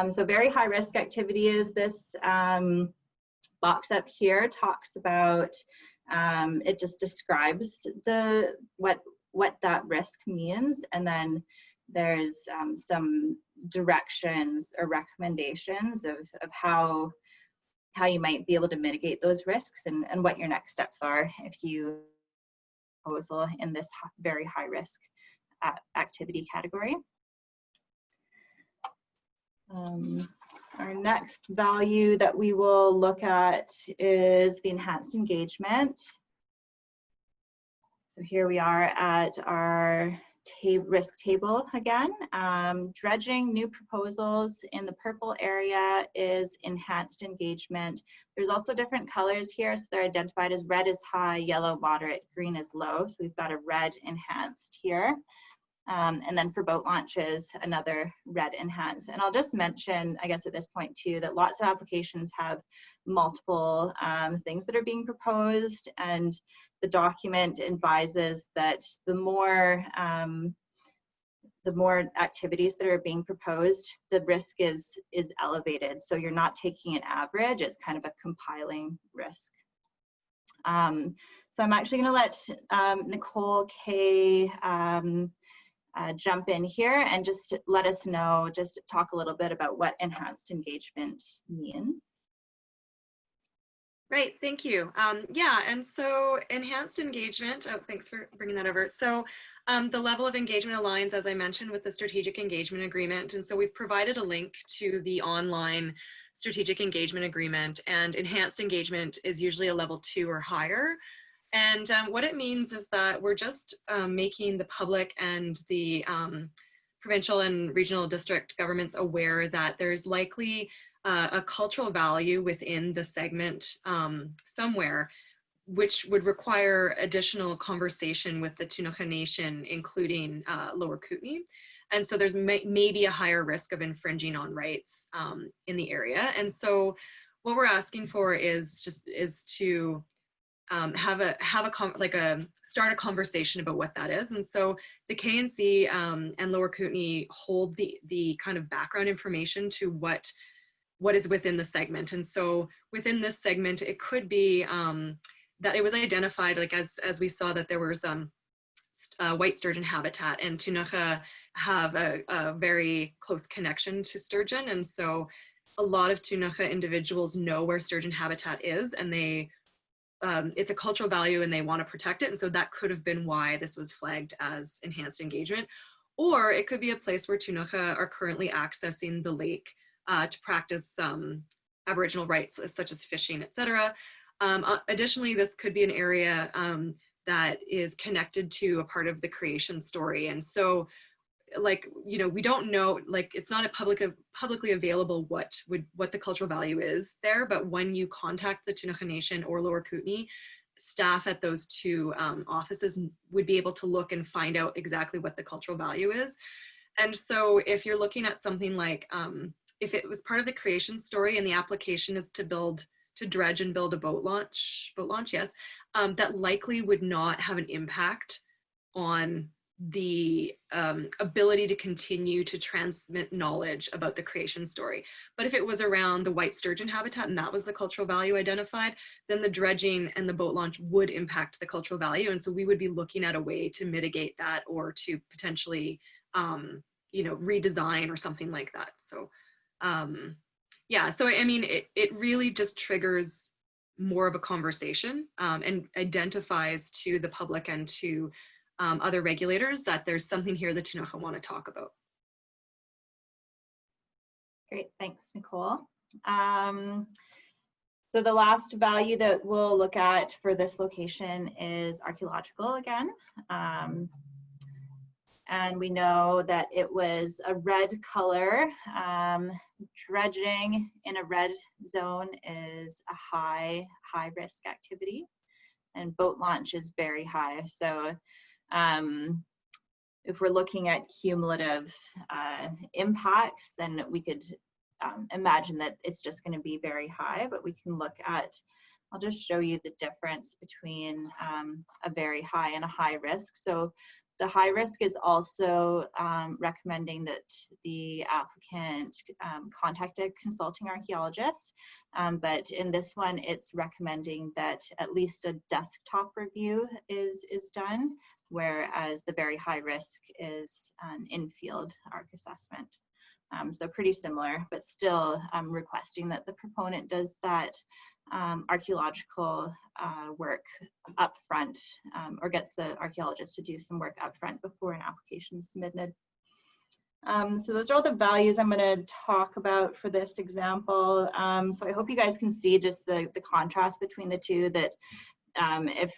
So very high risk activity is this box up here talks about, it just describes what that risk means, and then there's some directions or recommendations of how you might be able to mitigate those risks and what your next steps are if you proposal in this very high risk activity category. Our next value that we will look at is the enhanced engagement. So here we are at our risk table again. Dredging, new proposals in the purple area is enhanced engagement. There's also different colors here, so they're identified as red is high, yellow moderate, green is low. So we've got a red enhanced here. And then for boat launches, another red enhance. And I'll just mention, I guess at this point too, that lots of applications have multiple things that are being proposed, and the document advises that the more activities that are being proposed, the risk is elevated. So you're not taking an average, it's kind of a compiling risk. So I'm actually gonna let Nicole Kay jump in here and just let us know, just talk a little bit about what enhanced engagement means. Right, thank you. Yeah, and so enhanced engagement, oh, thanks for bringing that over. So the level of engagement aligns, as I mentioned, with the strategic engagement agreement. And so we've provided a link to the online strategic engagement agreement, and enhanced engagement is usually a level 2 or higher. And what it means is that we're just making the public and the provincial and regional district governments aware that there's likely a cultural value within the segment somewhere, which would require additional conversation with the Ktunaxa Nation, including Lower Kootenay. And so there's maybe a higher risk of infringing on rights in the area. And so what we're asking for is to start a conversation about what that is. And so the KNC and Lower Kootenay hold the kind of background information to what is within the segment. And so within this segment, it could be that it was identified, like as we saw, that there was white sturgeon habitat, and Ktunaxa have a very close connection to sturgeon. And so a lot of Ktunaxa individuals know where sturgeon habitat is, and they it's a cultural value and they want to protect it. And so that could have been why this was flagged as enhanced engagement. Or it could be a place where Ktunaxa are currently accessing the lake to practice Aboriginal rights such as fishing, etc. Additionally, this could be an area that is connected to a part of the creation story. And so, like, you know, we don't know, like, it's not a publicly available what the cultural value is there, but when you contact the Ktunaxa Nation or Lower Kootenay, staff at those two offices would be able to look and find out exactly what the cultural value is. And so if you're looking at something like, if it was part of the creation story and the application is to dredge and build a boat launch, yes, that likely would not have an impact on the ability to continue to transmit knowledge about the creation story. But if it was around the white sturgeon habitat and that was the cultural value identified, then the dredging and the boat launch would impact the cultural value. And so we would be looking at a way to mitigate that, or to potentially, you know, redesign or something like that. So yeah, so I mean, it really just triggers more of a conversation and identifies to the public and to other regulators that there's something here the Tinaja want to talk about. Great, thanks, Nicole. So the last value that we'll look at for this location is archaeological again. And we know that it was a red color. Dredging in a red zone is a high risk activity, and boat launch is very high. So if we're looking at cumulative impacts, then we could imagine that it's just going to be very high, but we can look at, I'll just show you the difference between a very high and a high risk. So the high risk is also recommending that the applicant contact a consulting archaeologist, but in this one, it's recommending that at least a desktop review is done, whereas the very high risk is an in-field ARC assessment. So pretty similar, but still requesting that the proponent does that archaeological work up front, or gets the archaeologist to do some work up front before an application is submitted. So those are all the values I'm going to talk about for this example. So I hope you guys can see just the contrast between the two, that if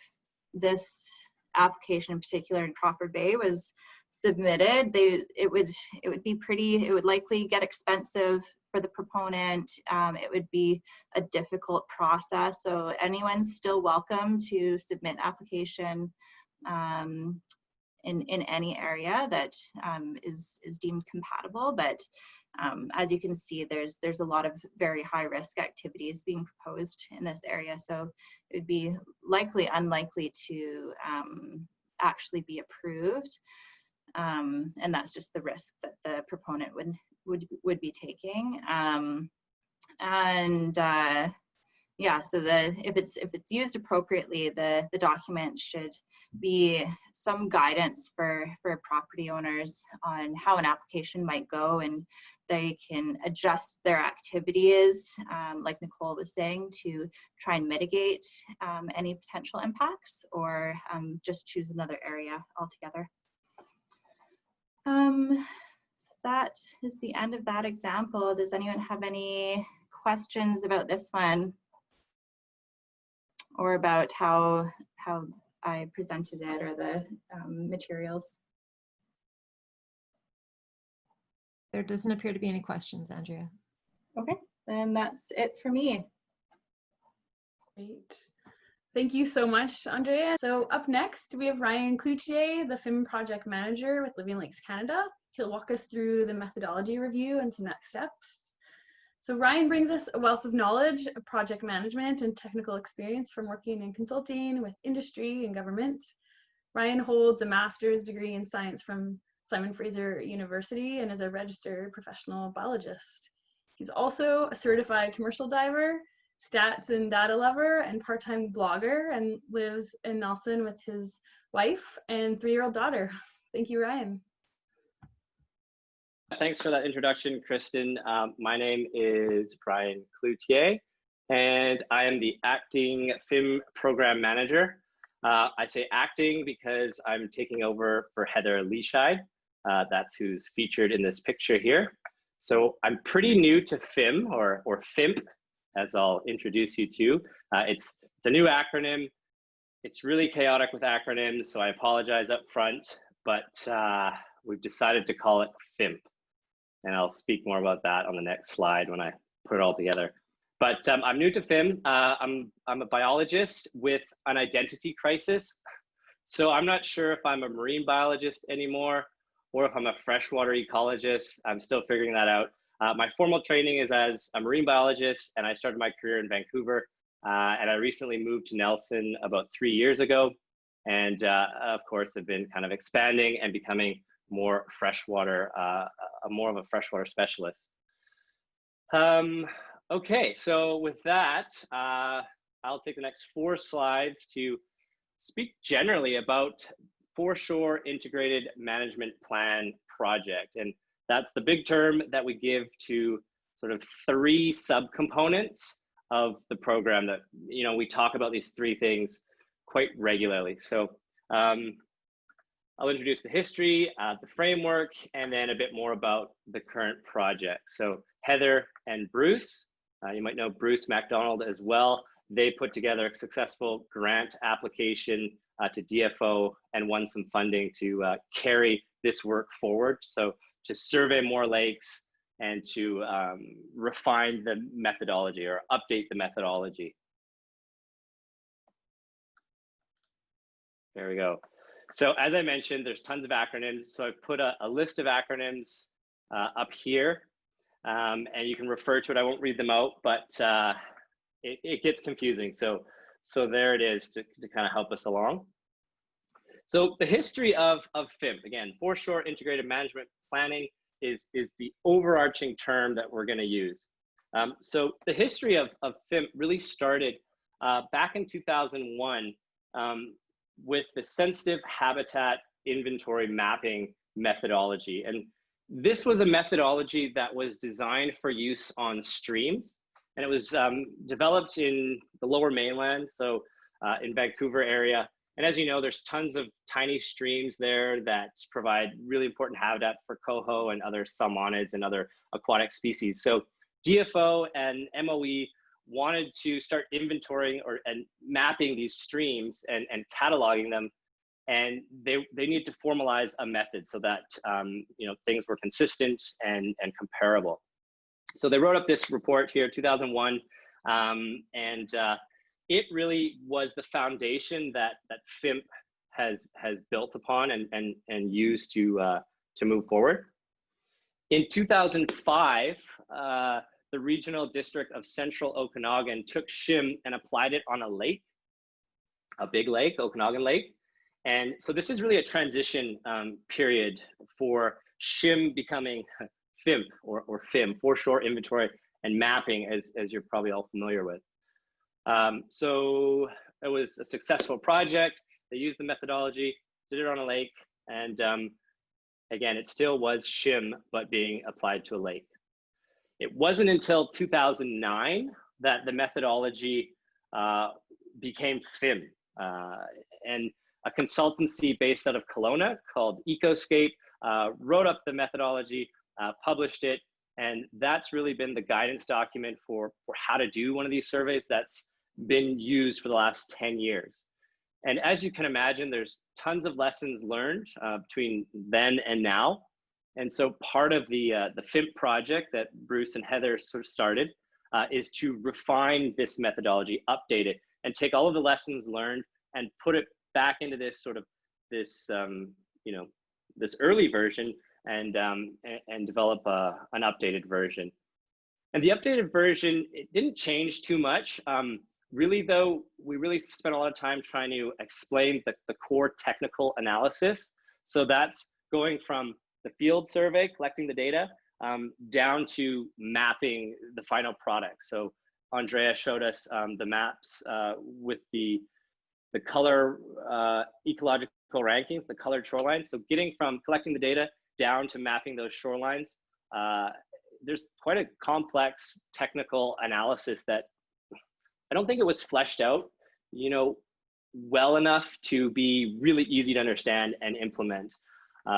this application in particular in Crawford Bay was submitted, it would likely get expensive for the proponent. It would be a difficult process. So anyone's still welcome to submit application in any area that is deemed compatible. But as you can see, there's a lot of very high risk activities being proposed in this area. So it would be unlikely to actually be approved. And that's just the risk that the proponent would be taking. Yeah, so if it's used appropriately, the document should be some guidance for property owners on how an application might go, and they can adjust their activities, like Nicole was saying, to try and mitigate any potential impacts, or just choose another area altogether. So that is the end of that example. Does anyone have any questions about this one, or about how I presented it, or the materials? There doesn't appear to be any questions, Andrea. Okay, then that's it for me. Great. Thank you so much, Andrea. So up next, we have Ryan Cloutier, the Fem Project Manager with Living Lakes Canada. He'll walk us through the methodology review and some next steps. So Ryan brings us a wealth of knowledge of project management and technical experience from working in consulting with industry and government. Ryan holds a master's degree in science from Simon Fraser University and is a registered professional biologist. He's also a certified commercial diver, stats and data lover, and part-time blogger, and lives in Nelson with his wife and 3-year-old daughter. Thank you, Ryan. Thanks for that introduction, Kristen. My name is Ryan Cloutier, and I am the acting Fem Program Manager. I say acting because I'm taking over for Heather Leashide. That's who's featured in this picture here. So I'm pretty new to Fem, or FIMP, as I'll introduce you to. It's a new acronym. It's really chaotic with acronyms, so I apologize up front, but we've decided to call it FIMP. And I'll speak more about that on the next slide when I put it all together. But I'm new to Fem. I'm a biologist with an identity crisis. So I'm not sure if I'm a marine biologist anymore, or if I'm a freshwater ecologist. I'm still figuring that out. My formal training is as a marine biologist, and I started my career in Vancouver. And I recently moved to Nelson about 3 years ago. And of course, I've been kind of expanding and becoming more freshwater, more of a freshwater specialist. Okay, so with that, I'll take the next 4 slides to speak generally about Foreshore Integrated Management Plan project. And that's the big term that we give to sort of 3 subcomponents of the program that, you know, we talk about these 3 things quite regularly. So I'll introduce the history, the framework, and then a bit more about the current project. So Heather and Bruce, you might know Bruce MacDonald as well. They put together a successful grant application to DFO and won some funding to carry this work forward. So to survey more lakes and to refine the methodology or update the methodology. There we go. So as I mentioned, there's tons of acronyms. So I've put a list of acronyms up here, and you can refer to it. I won't read them out, but it gets confusing. So there it is to kind of help us along. So the history of FIM, again, Foreshore Integrated Management Planning is the overarching term that we're going to use. So the history of FIM really started back in 2001 with the sensitive habitat inventory mapping methodology. And this was a methodology that was designed for use on streams. And it was developed in the Lower Mainland, so in Vancouver area. And as you know, there's tons of tiny streams there that provide really important habitat for coho and other salmonids and other aquatic species. So DFO and MOE wanted to start inventorying and mapping these streams and cataloging them. And they need to formalize a method so that you know, things were consistent and comparable. So they wrote up this report here, 2001, and it really was the foundation that FIMP has built upon and used to move forward. In 2005, the Regional District of Central Okanagan took SHIM and applied it on a lake, a big lake, Okanagan Lake. And so this is really a transition period for SHIM becoming FIMP or FIM, Foreshore Inventory and Mapping, as you're probably all familiar with. So it was a successful project. They used the methodology, did it on a lake, and again, it still was SHIM, but being applied to a lake. It wasn't until 2009 that the methodology became FIM. And a consultancy based out of Kelowna called Ecoscape wrote up the methodology, published it, and that's really been the guidance document for how to do one of these surveys that's been used for the last 10 years. And as you can imagine, there's tons of lessons learned between then and now. And so part of the FIMP project that Bruce and Heather sort of started is to refine this methodology, update it, and take all of the lessons learned and put it back into this sort of this you know, this early version and develop an updated version. And the updated version, it didn't change too much. Really though, we really spent a lot of time trying to explain the core technical analysis. So that's going from the field survey, collecting the data, down to mapping the final product. So Andrea showed us the maps with the color ecological rankings, the colored shorelines. So getting from collecting the data down to mapping those shorelines, there's quite a complex technical analysis that I don't think it was fleshed out, you know, well enough to be really easy to understand and implement.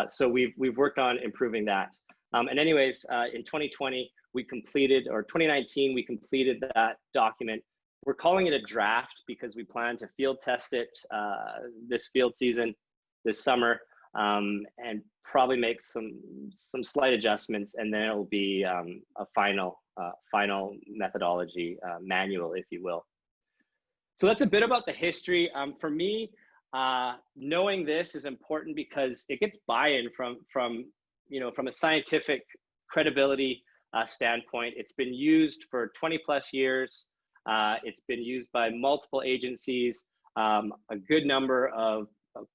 So we've worked on improving that. And anyways, in 2020, we completed, or 2019, we completed that document. We're calling it a draft because we plan to field test it this field season, this summer, and probably make some slight adjustments, and then it'll be a final methodology manual, if you will. So that's a bit about the history. For me, knowing this is important because it gets buy-in from you know, from a scientific credibility standpoint. It's been used for 20+ years. It's been used by multiple agencies. A good number of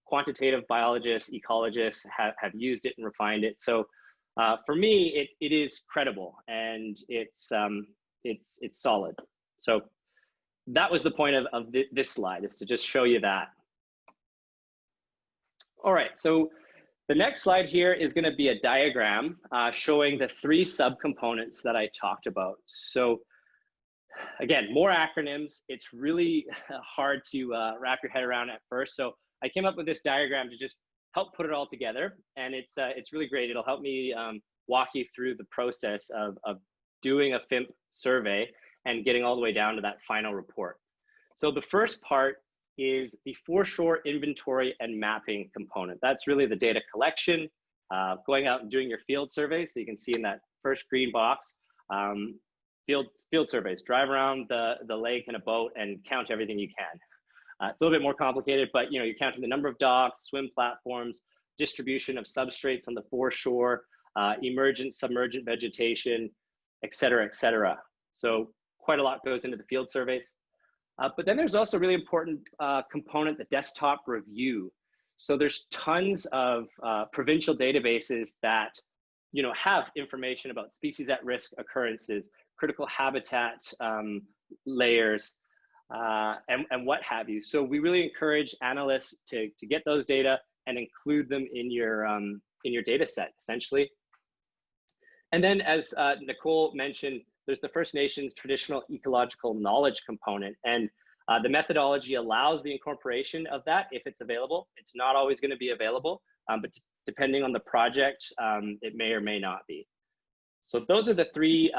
quantitative biologists, ecologists have used it and refined it. So for me, it is credible and it's solid. So that was the point of this slide, is to just show you that. All right, so the next slide here is going to be a diagram showing the 3 subcomponents that I talked about. So again, more acronyms. It's really hard to wrap your head around at first. So I came up with this diagram to just help put it all together, and it's really great. It'll help me walk you through the process of doing a FIMP survey and getting all the way down to that final report. So the first part is the foreshore inventory and mapping component. That's really the data collection, going out and doing your field surveys. So you can see in that first green box, field surveys. Drive around the lake in a boat and count everything you can. It's a little bit more complicated, but you're counting the number of docks, swim platforms, distribution of substrates on the foreshore, emergent, submergent vegetation, et cetera, et cetera. So quite a lot goes into the field surveys. But then there's also a really important component, the desktop review. So there's tons of provincial databases that have information about species at risk occurrences, critical habitat layers, and what have you. So we really encourage analysts to get those data and include them in your data set, essentially. And then, as Nicole mentioned, there's the First Nations traditional ecological knowledge component, and the methodology allows the incorporation of that if it's available. It's not always going to be available, but depending on the project, it may or may not be. So those are the three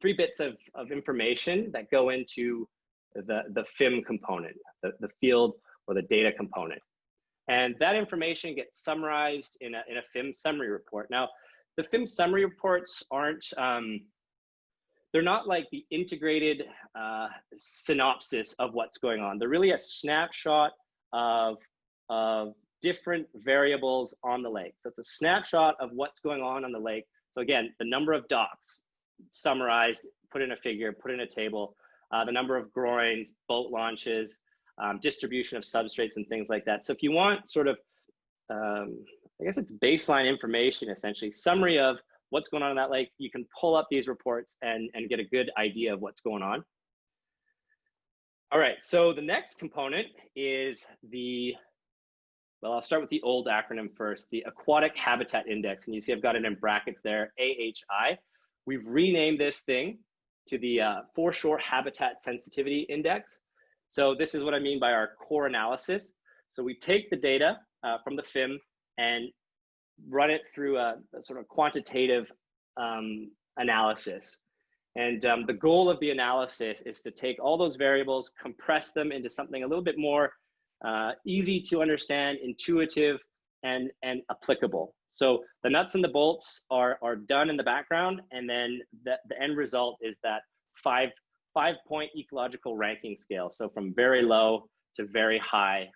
bits of information that go into the FIM component, the field or the data component. And that information gets summarized in a FIM summary report. Now, the FIM summary reports aren't, they're not like the integrated synopsis of what's going on. They're really a snapshot of different variables on the lake. So it's a snapshot of what's going on the lake. So again, the number of docks summarized, put in a figure, put in a table, the number of groins, boat launches, distribution of substrates and things like that. So if you want sort of, I guess it's baseline information, essentially, summary of what's going on in that lake, you can pull up these reports and get a good idea of what's going on. All right, so the next component is well, I'll start with the old acronym first, the Aquatic Habitat Index. And you see I've got it in brackets there, AHI. We've renamed this thing to the Foreshore Habitat Sensitivity Index. So this is what I mean by our core analysis. So we take the data from the FIM and run it through a sort of quantitative analysis. And the goal of the analysis is to take all those variables, compress them into something a little bit more easy to understand, intuitive, and applicable. So the nuts and the bolts are done in the background, and then the end result is that five-point ecological ranking scale. So from very low to very high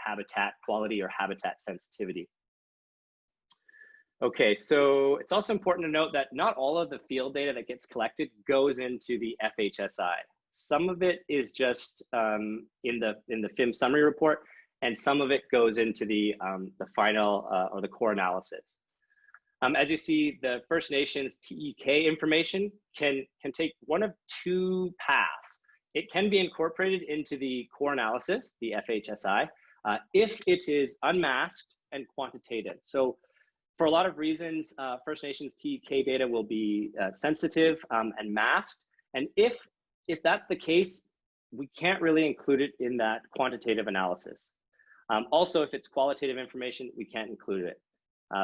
habitat quality or habitat sensitivity. Okay, so it's also important to note that not all of the field data that gets collected goes into the FHSI. Some of it is just in the FIM summary report, and some of it goes into the final or the core analysis. As you see, the First Nations TEK information can take one of two paths. It can be incorporated into the core analysis, the FHSI, if it is unmasked and quantitative. So for a lot of reasons, First Nations TEK data will be sensitive and masked. And if that's the case, we can't really include it in that quantitative analysis. Also, if it's qualitative information, we can't include it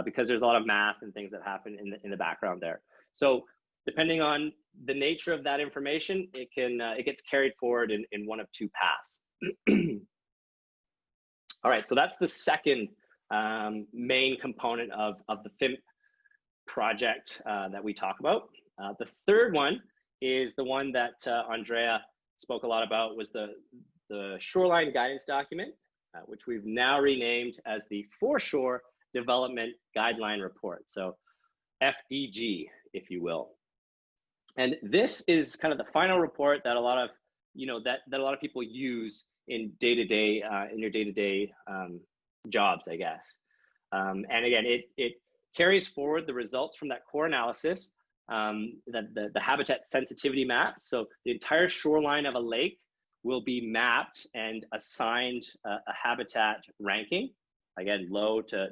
because there's a lot of math and things that happen in the background there. So depending on the nature of that information, it gets carried forward in one of two paths. All right, so that's the second main component of the FIMP project that we talk about. The third one is the one that Andrea spoke a lot about, was the Shoreline Guidance Document, which we've now renamed as the Foreshore Development Guideline Report. So FDG, if you will. And this is kind of the final report that a lot of, that a lot of people use in day-to-day, in your day-to-day jobs, I guess. And again, it carries forward the results from that core analysis, the habitat sensitivity map. So the entire shoreline of a lake will be mapped and assigned a habitat ranking, again, low to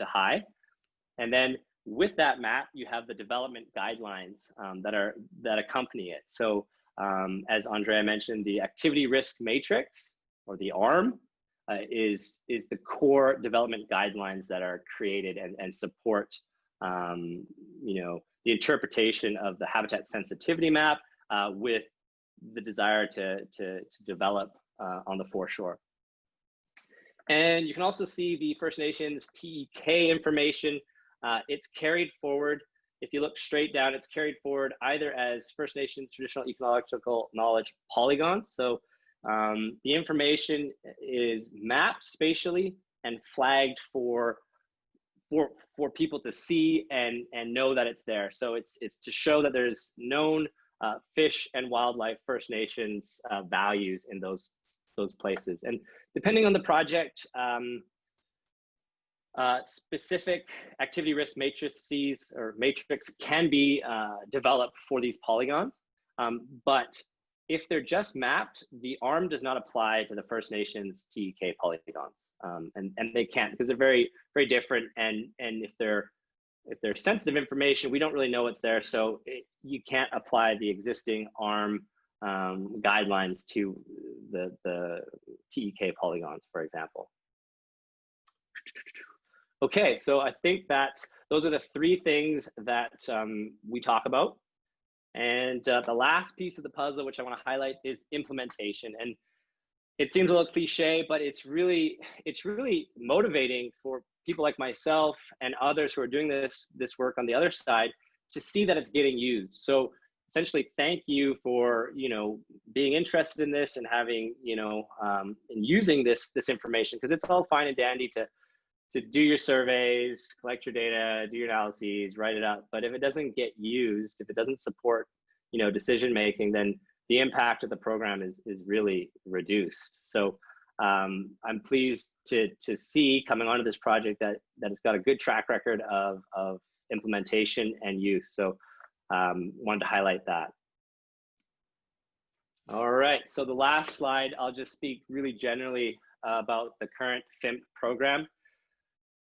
high. And then with that map, you have the development guidelines that accompany it. So as Andrea mentioned, the activity risk matrix, or the ARM, is the core development guidelines that are created and support the interpretation of the habitat sensitivity map with the desire to develop on the foreshore. And you can also see the First Nations TEK information. It's carried forward. If you look straight down, it's carried forward either as First Nations traditional ecological knowledge polygons. So the information is mapped spatially and flagged for people to see and know that it's there. So it's to show that there's known fish and wildlife First Nations values in those places. And depending on the project, specific activity risk matrices or matrix can be developed for these polygons. But if they're just mapped, the ARM does not apply to the First Nations TEK polygons. And they can't, because they're very, very different. And if they're sensitive information, we don't really know what's there. So you can't apply the existing ARM guidelines to the TEK polygons, for example. Okay, so I think those are the three things that we talk about. And the last piece of the puzzle, which I want to highlight, is implementation. And it seems a little cliche, but it's really motivating for people like myself and others who are doing this work on the other side to see that it's getting used. So essentially, thank you for being interested in this and having and using this information, because it's all fine and dandy to do your surveys, collect your data, do your analyses, write it up. But if it doesn't get used, if it doesn't support decision making, then the impact of the program is really reduced. So I'm pleased to see coming onto this project that it's got a good track record of implementation and use. So wanted to highlight that. All right, so the last slide, I'll just speak really generally about the current Fem program.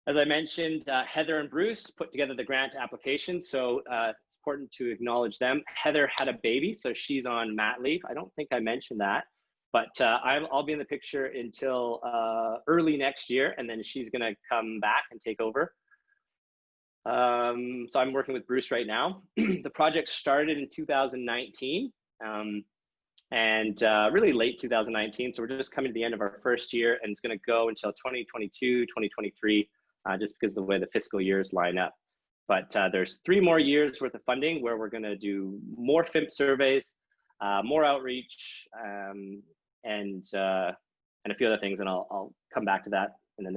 As I mentioned, Heather and Bruce put together the grant application, so it's important to acknowledge them. Heather had a baby, so she's on mat leave. I don't think I mentioned that, but I'll be in the picture until early next year, and then she's gonna come back and take over. So I'm working with Bruce right now. The project started in 2019, and really late 2019, so we're just coming to the end of our first year, and it's gonna go until 2022, 2023, just because of the way the fiscal years line up. But there's 3 more years worth of funding where we're going to do more FIMP surveys, more outreach, and a few other things, and I'll come back to that in the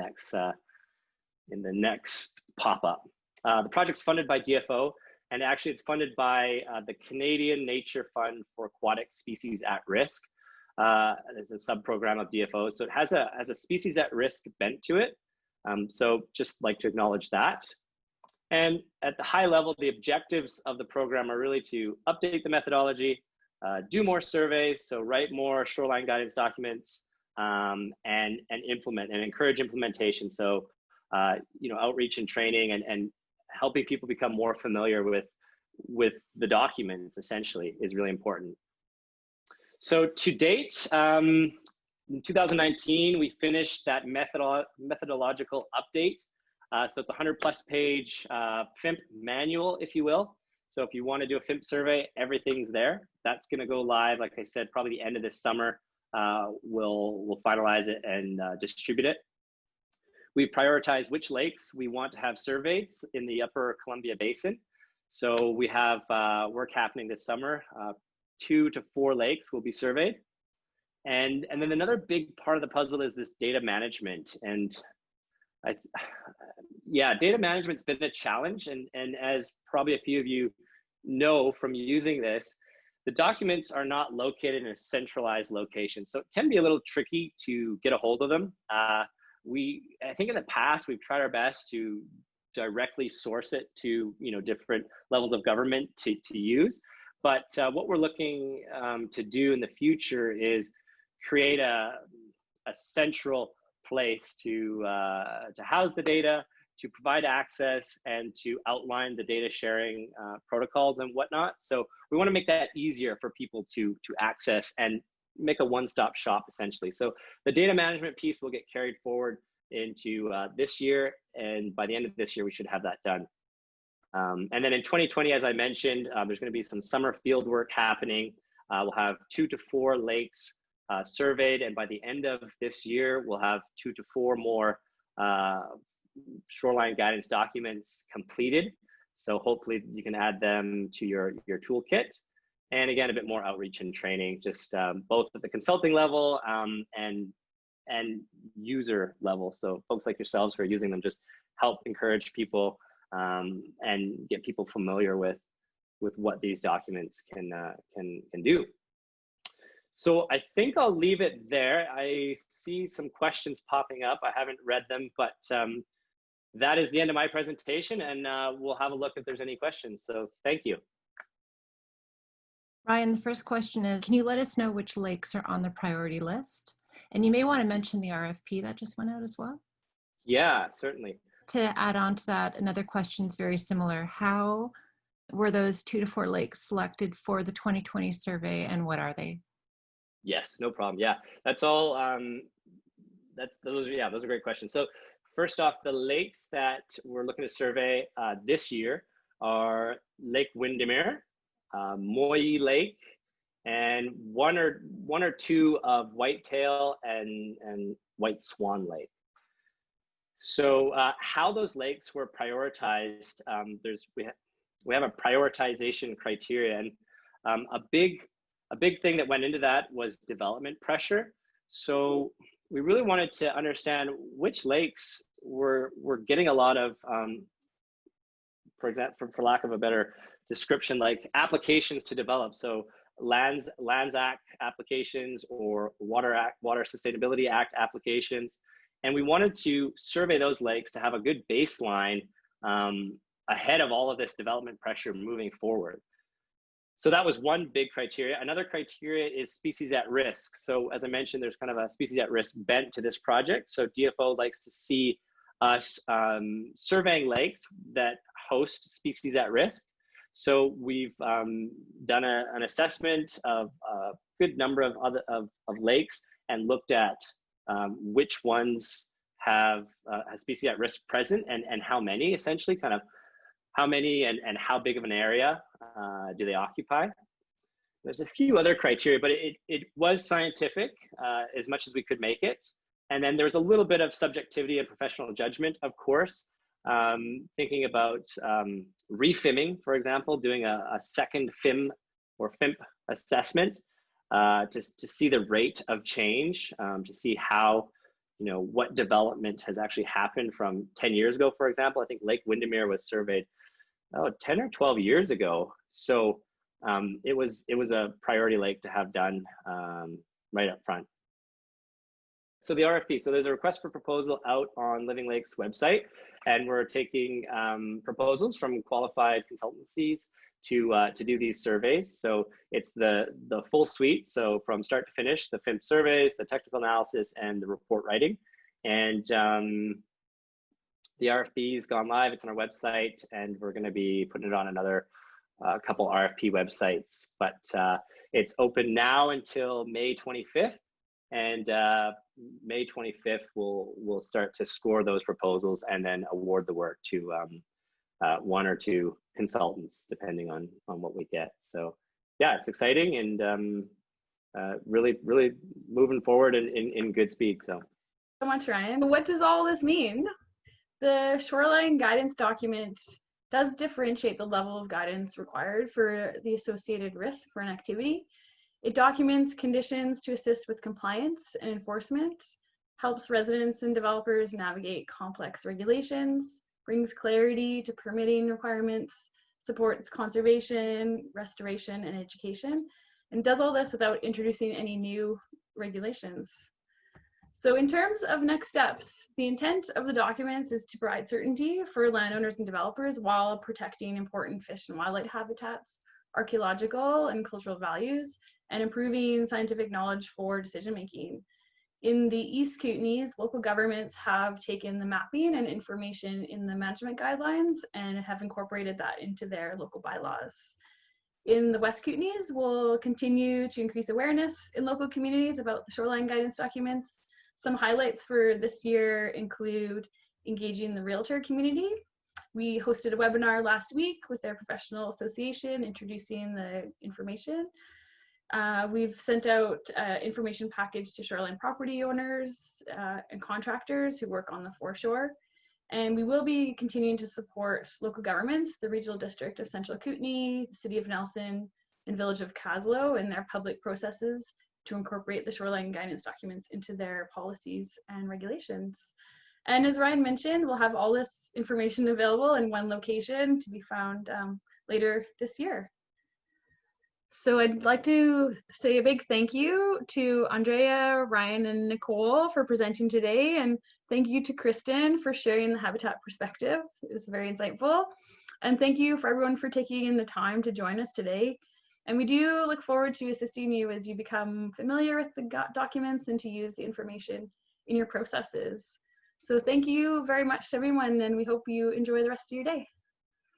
next pop-up. The project's funded by DFO, and actually it's funded by the Canadian Nature Fund for Aquatic Species at Risk. It's a sub-program of DFO, so it has a species at risk bent to it. So just like to acknowledge that. And at the high level, the objectives of the program are really to update the methodology, do more surveys, so write more shoreline guidance documents, and implement and encourage implementation. So outreach and training and helping people become more familiar with the documents essentially is really important. So to date, in 2019, we finished that methodological update. So it's a 100+ page FIMP manual, if you will. So if you want to do a FIMP survey, everything's there. That's going to go live, like I said, probably the end of this summer. We'll finalize it and distribute it. We prioritize which lakes we want to have surveyed in the Upper Columbia Basin. So we have work happening this summer. 2 to 4 lakes will be surveyed. And then another big part of the puzzle is this data management. And data management's been a challenge. And as probably a few of you know from using this, the documents are not located in a centralized location. So it can be a little tricky to get a hold of them. I think in the past, we've tried our best to directly source it to different levels of government to use. But what we're looking to do in the future is create a central place to house the data, to provide access, and to outline the data sharing protocols and whatnot. So we want to make that easier for people to access and make a one-stop shop essentially. So the data management piece will get carried forward into this year, and by the end of this year we should have that done. And then in 2020, as I mentioned, there's going to be some summer field work happening. We'll have 2 to 4 lakes surveyed, and by the end of this year we'll have 2 to 4 more shoreline guidance documents completed. So hopefully you can add them to your toolkit. And again, a bit more outreach and training, just both at the consulting level and user level. So folks like yourselves who are using them, just help encourage people and get people familiar with what these documents can do. So I think I'll leave it there. I see some questions popping up. I haven't read them, but that is the end of my presentation, and we'll have a look if there's any questions. So thank you. Ryan, the first question is, can you let us know which lakes are on the priority list? And you may want to mention the RFP that just went out as well. Yeah, certainly. To add on to that, another question is very similar. How were those 2 to 4 lakes selected for the 2020 survey, and what are they? Yes, no problem. Yeah, that's all. Those are great questions. So first off, the lakes that we're looking to survey this year are Lake Windermere, Moyi Lake, and one or two of Whitetail and White Swan Lake. So how those lakes were prioritized, we have a prioritization criteria, and a big thing that went into that was development pressure. So we really wanted to understand which lakes were getting a lot of, for example, for lack of a better description, like applications to develop. So Lands Act applications or Water Sustainability Act applications. And we wanted to survey those lakes to have a good baseline ahead of all of this development pressure moving forward. So that was one big criteria. Another criteria is species at risk. So as I mentioned, there's kind of a species at risk bent to this project. So DFO likes to see us surveying lakes that host species at risk. So we've done an assessment of a good number of lakes and looked at which ones have species at risk present and how many, essentially, kind of how many and how big of an area do they occupy. There's a few other criteria, but it was scientific as much as we could make it. And then there's a little bit of subjectivity and professional judgment, of course, thinking about refimming, for example, doing a second FIM or FIMP assessment to see the rate of change, to see how, what development has actually happened from 10 years ago, for example. I think Lake Windermere was surveyed 10 or 12 years ago. So it was a priority lake to have done right up front. So the RFP, so there's a request for proposal out on Living Lake's website, and we're taking proposals from qualified consultancies to do these surveys. So it's the full suite, so from start to finish, the FIMP surveys, the technical analysis, and the report writing. And the RFP's gone live, it's on our website, and we're gonna be putting it on another couple RFP websites. But it's open now until May 25th. And May 25th, we'll start to score those proposals and then award the work to one or two consultants, depending on what we get. So yeah, it's exciting and really moving forward in good speed. So much, Ryan. What does all this mean? The Shoreline Guidance Document does differentiate the level of guidance required for the associated risk for an activity. It documents conditions to assist with compliance and enforcement, helps residents and developers navigate complex regulations, brings clarity to permitting requirements, supports conservation, restoration, and education, and does all this without introducing any new regulations. So in terms of next steps, the intent of the documents is to provide certainty for landowners and developers while protecting important fish and wildlife habitats, archaeological and cultural values, and improving scientific knowledge for decision-making. In the East Kootenays, local governments have taken the mapping and information in the management guidelines and have incorporated that into their local bylaws. in the West Kootenays will continue to increase awareness in local communities about the Shoreline Guidance Documents. Some highlights for this year include engaging the realtor community. We hosted a webinar last week with their professional association introducing the information. We've sent out information package to shoreline property owners and contractors who work on the foreshore. And we will be continuing to support local governments, the Regional District of Central Kootenay, the City of Nelson, and Village of Caslow in their public processes to incorporate the Shoreline Guidance Documents into their policies and regulations. And as Ryan mentioned, we'll have all this information available in one location to be found later this year. So I'd like to say a big thank you to Andrea, Ryan, and Nicole for presenting today, and thank you to Kristen for sharing the habitat perspective. It was very insightful. And thank you for everyone for taking the time to join us today. And we do look forward to assisting you as you become familiar with the documents and to use the information in your processes. So thank you very much, everyone, and we hope you enjoy the rest of your day.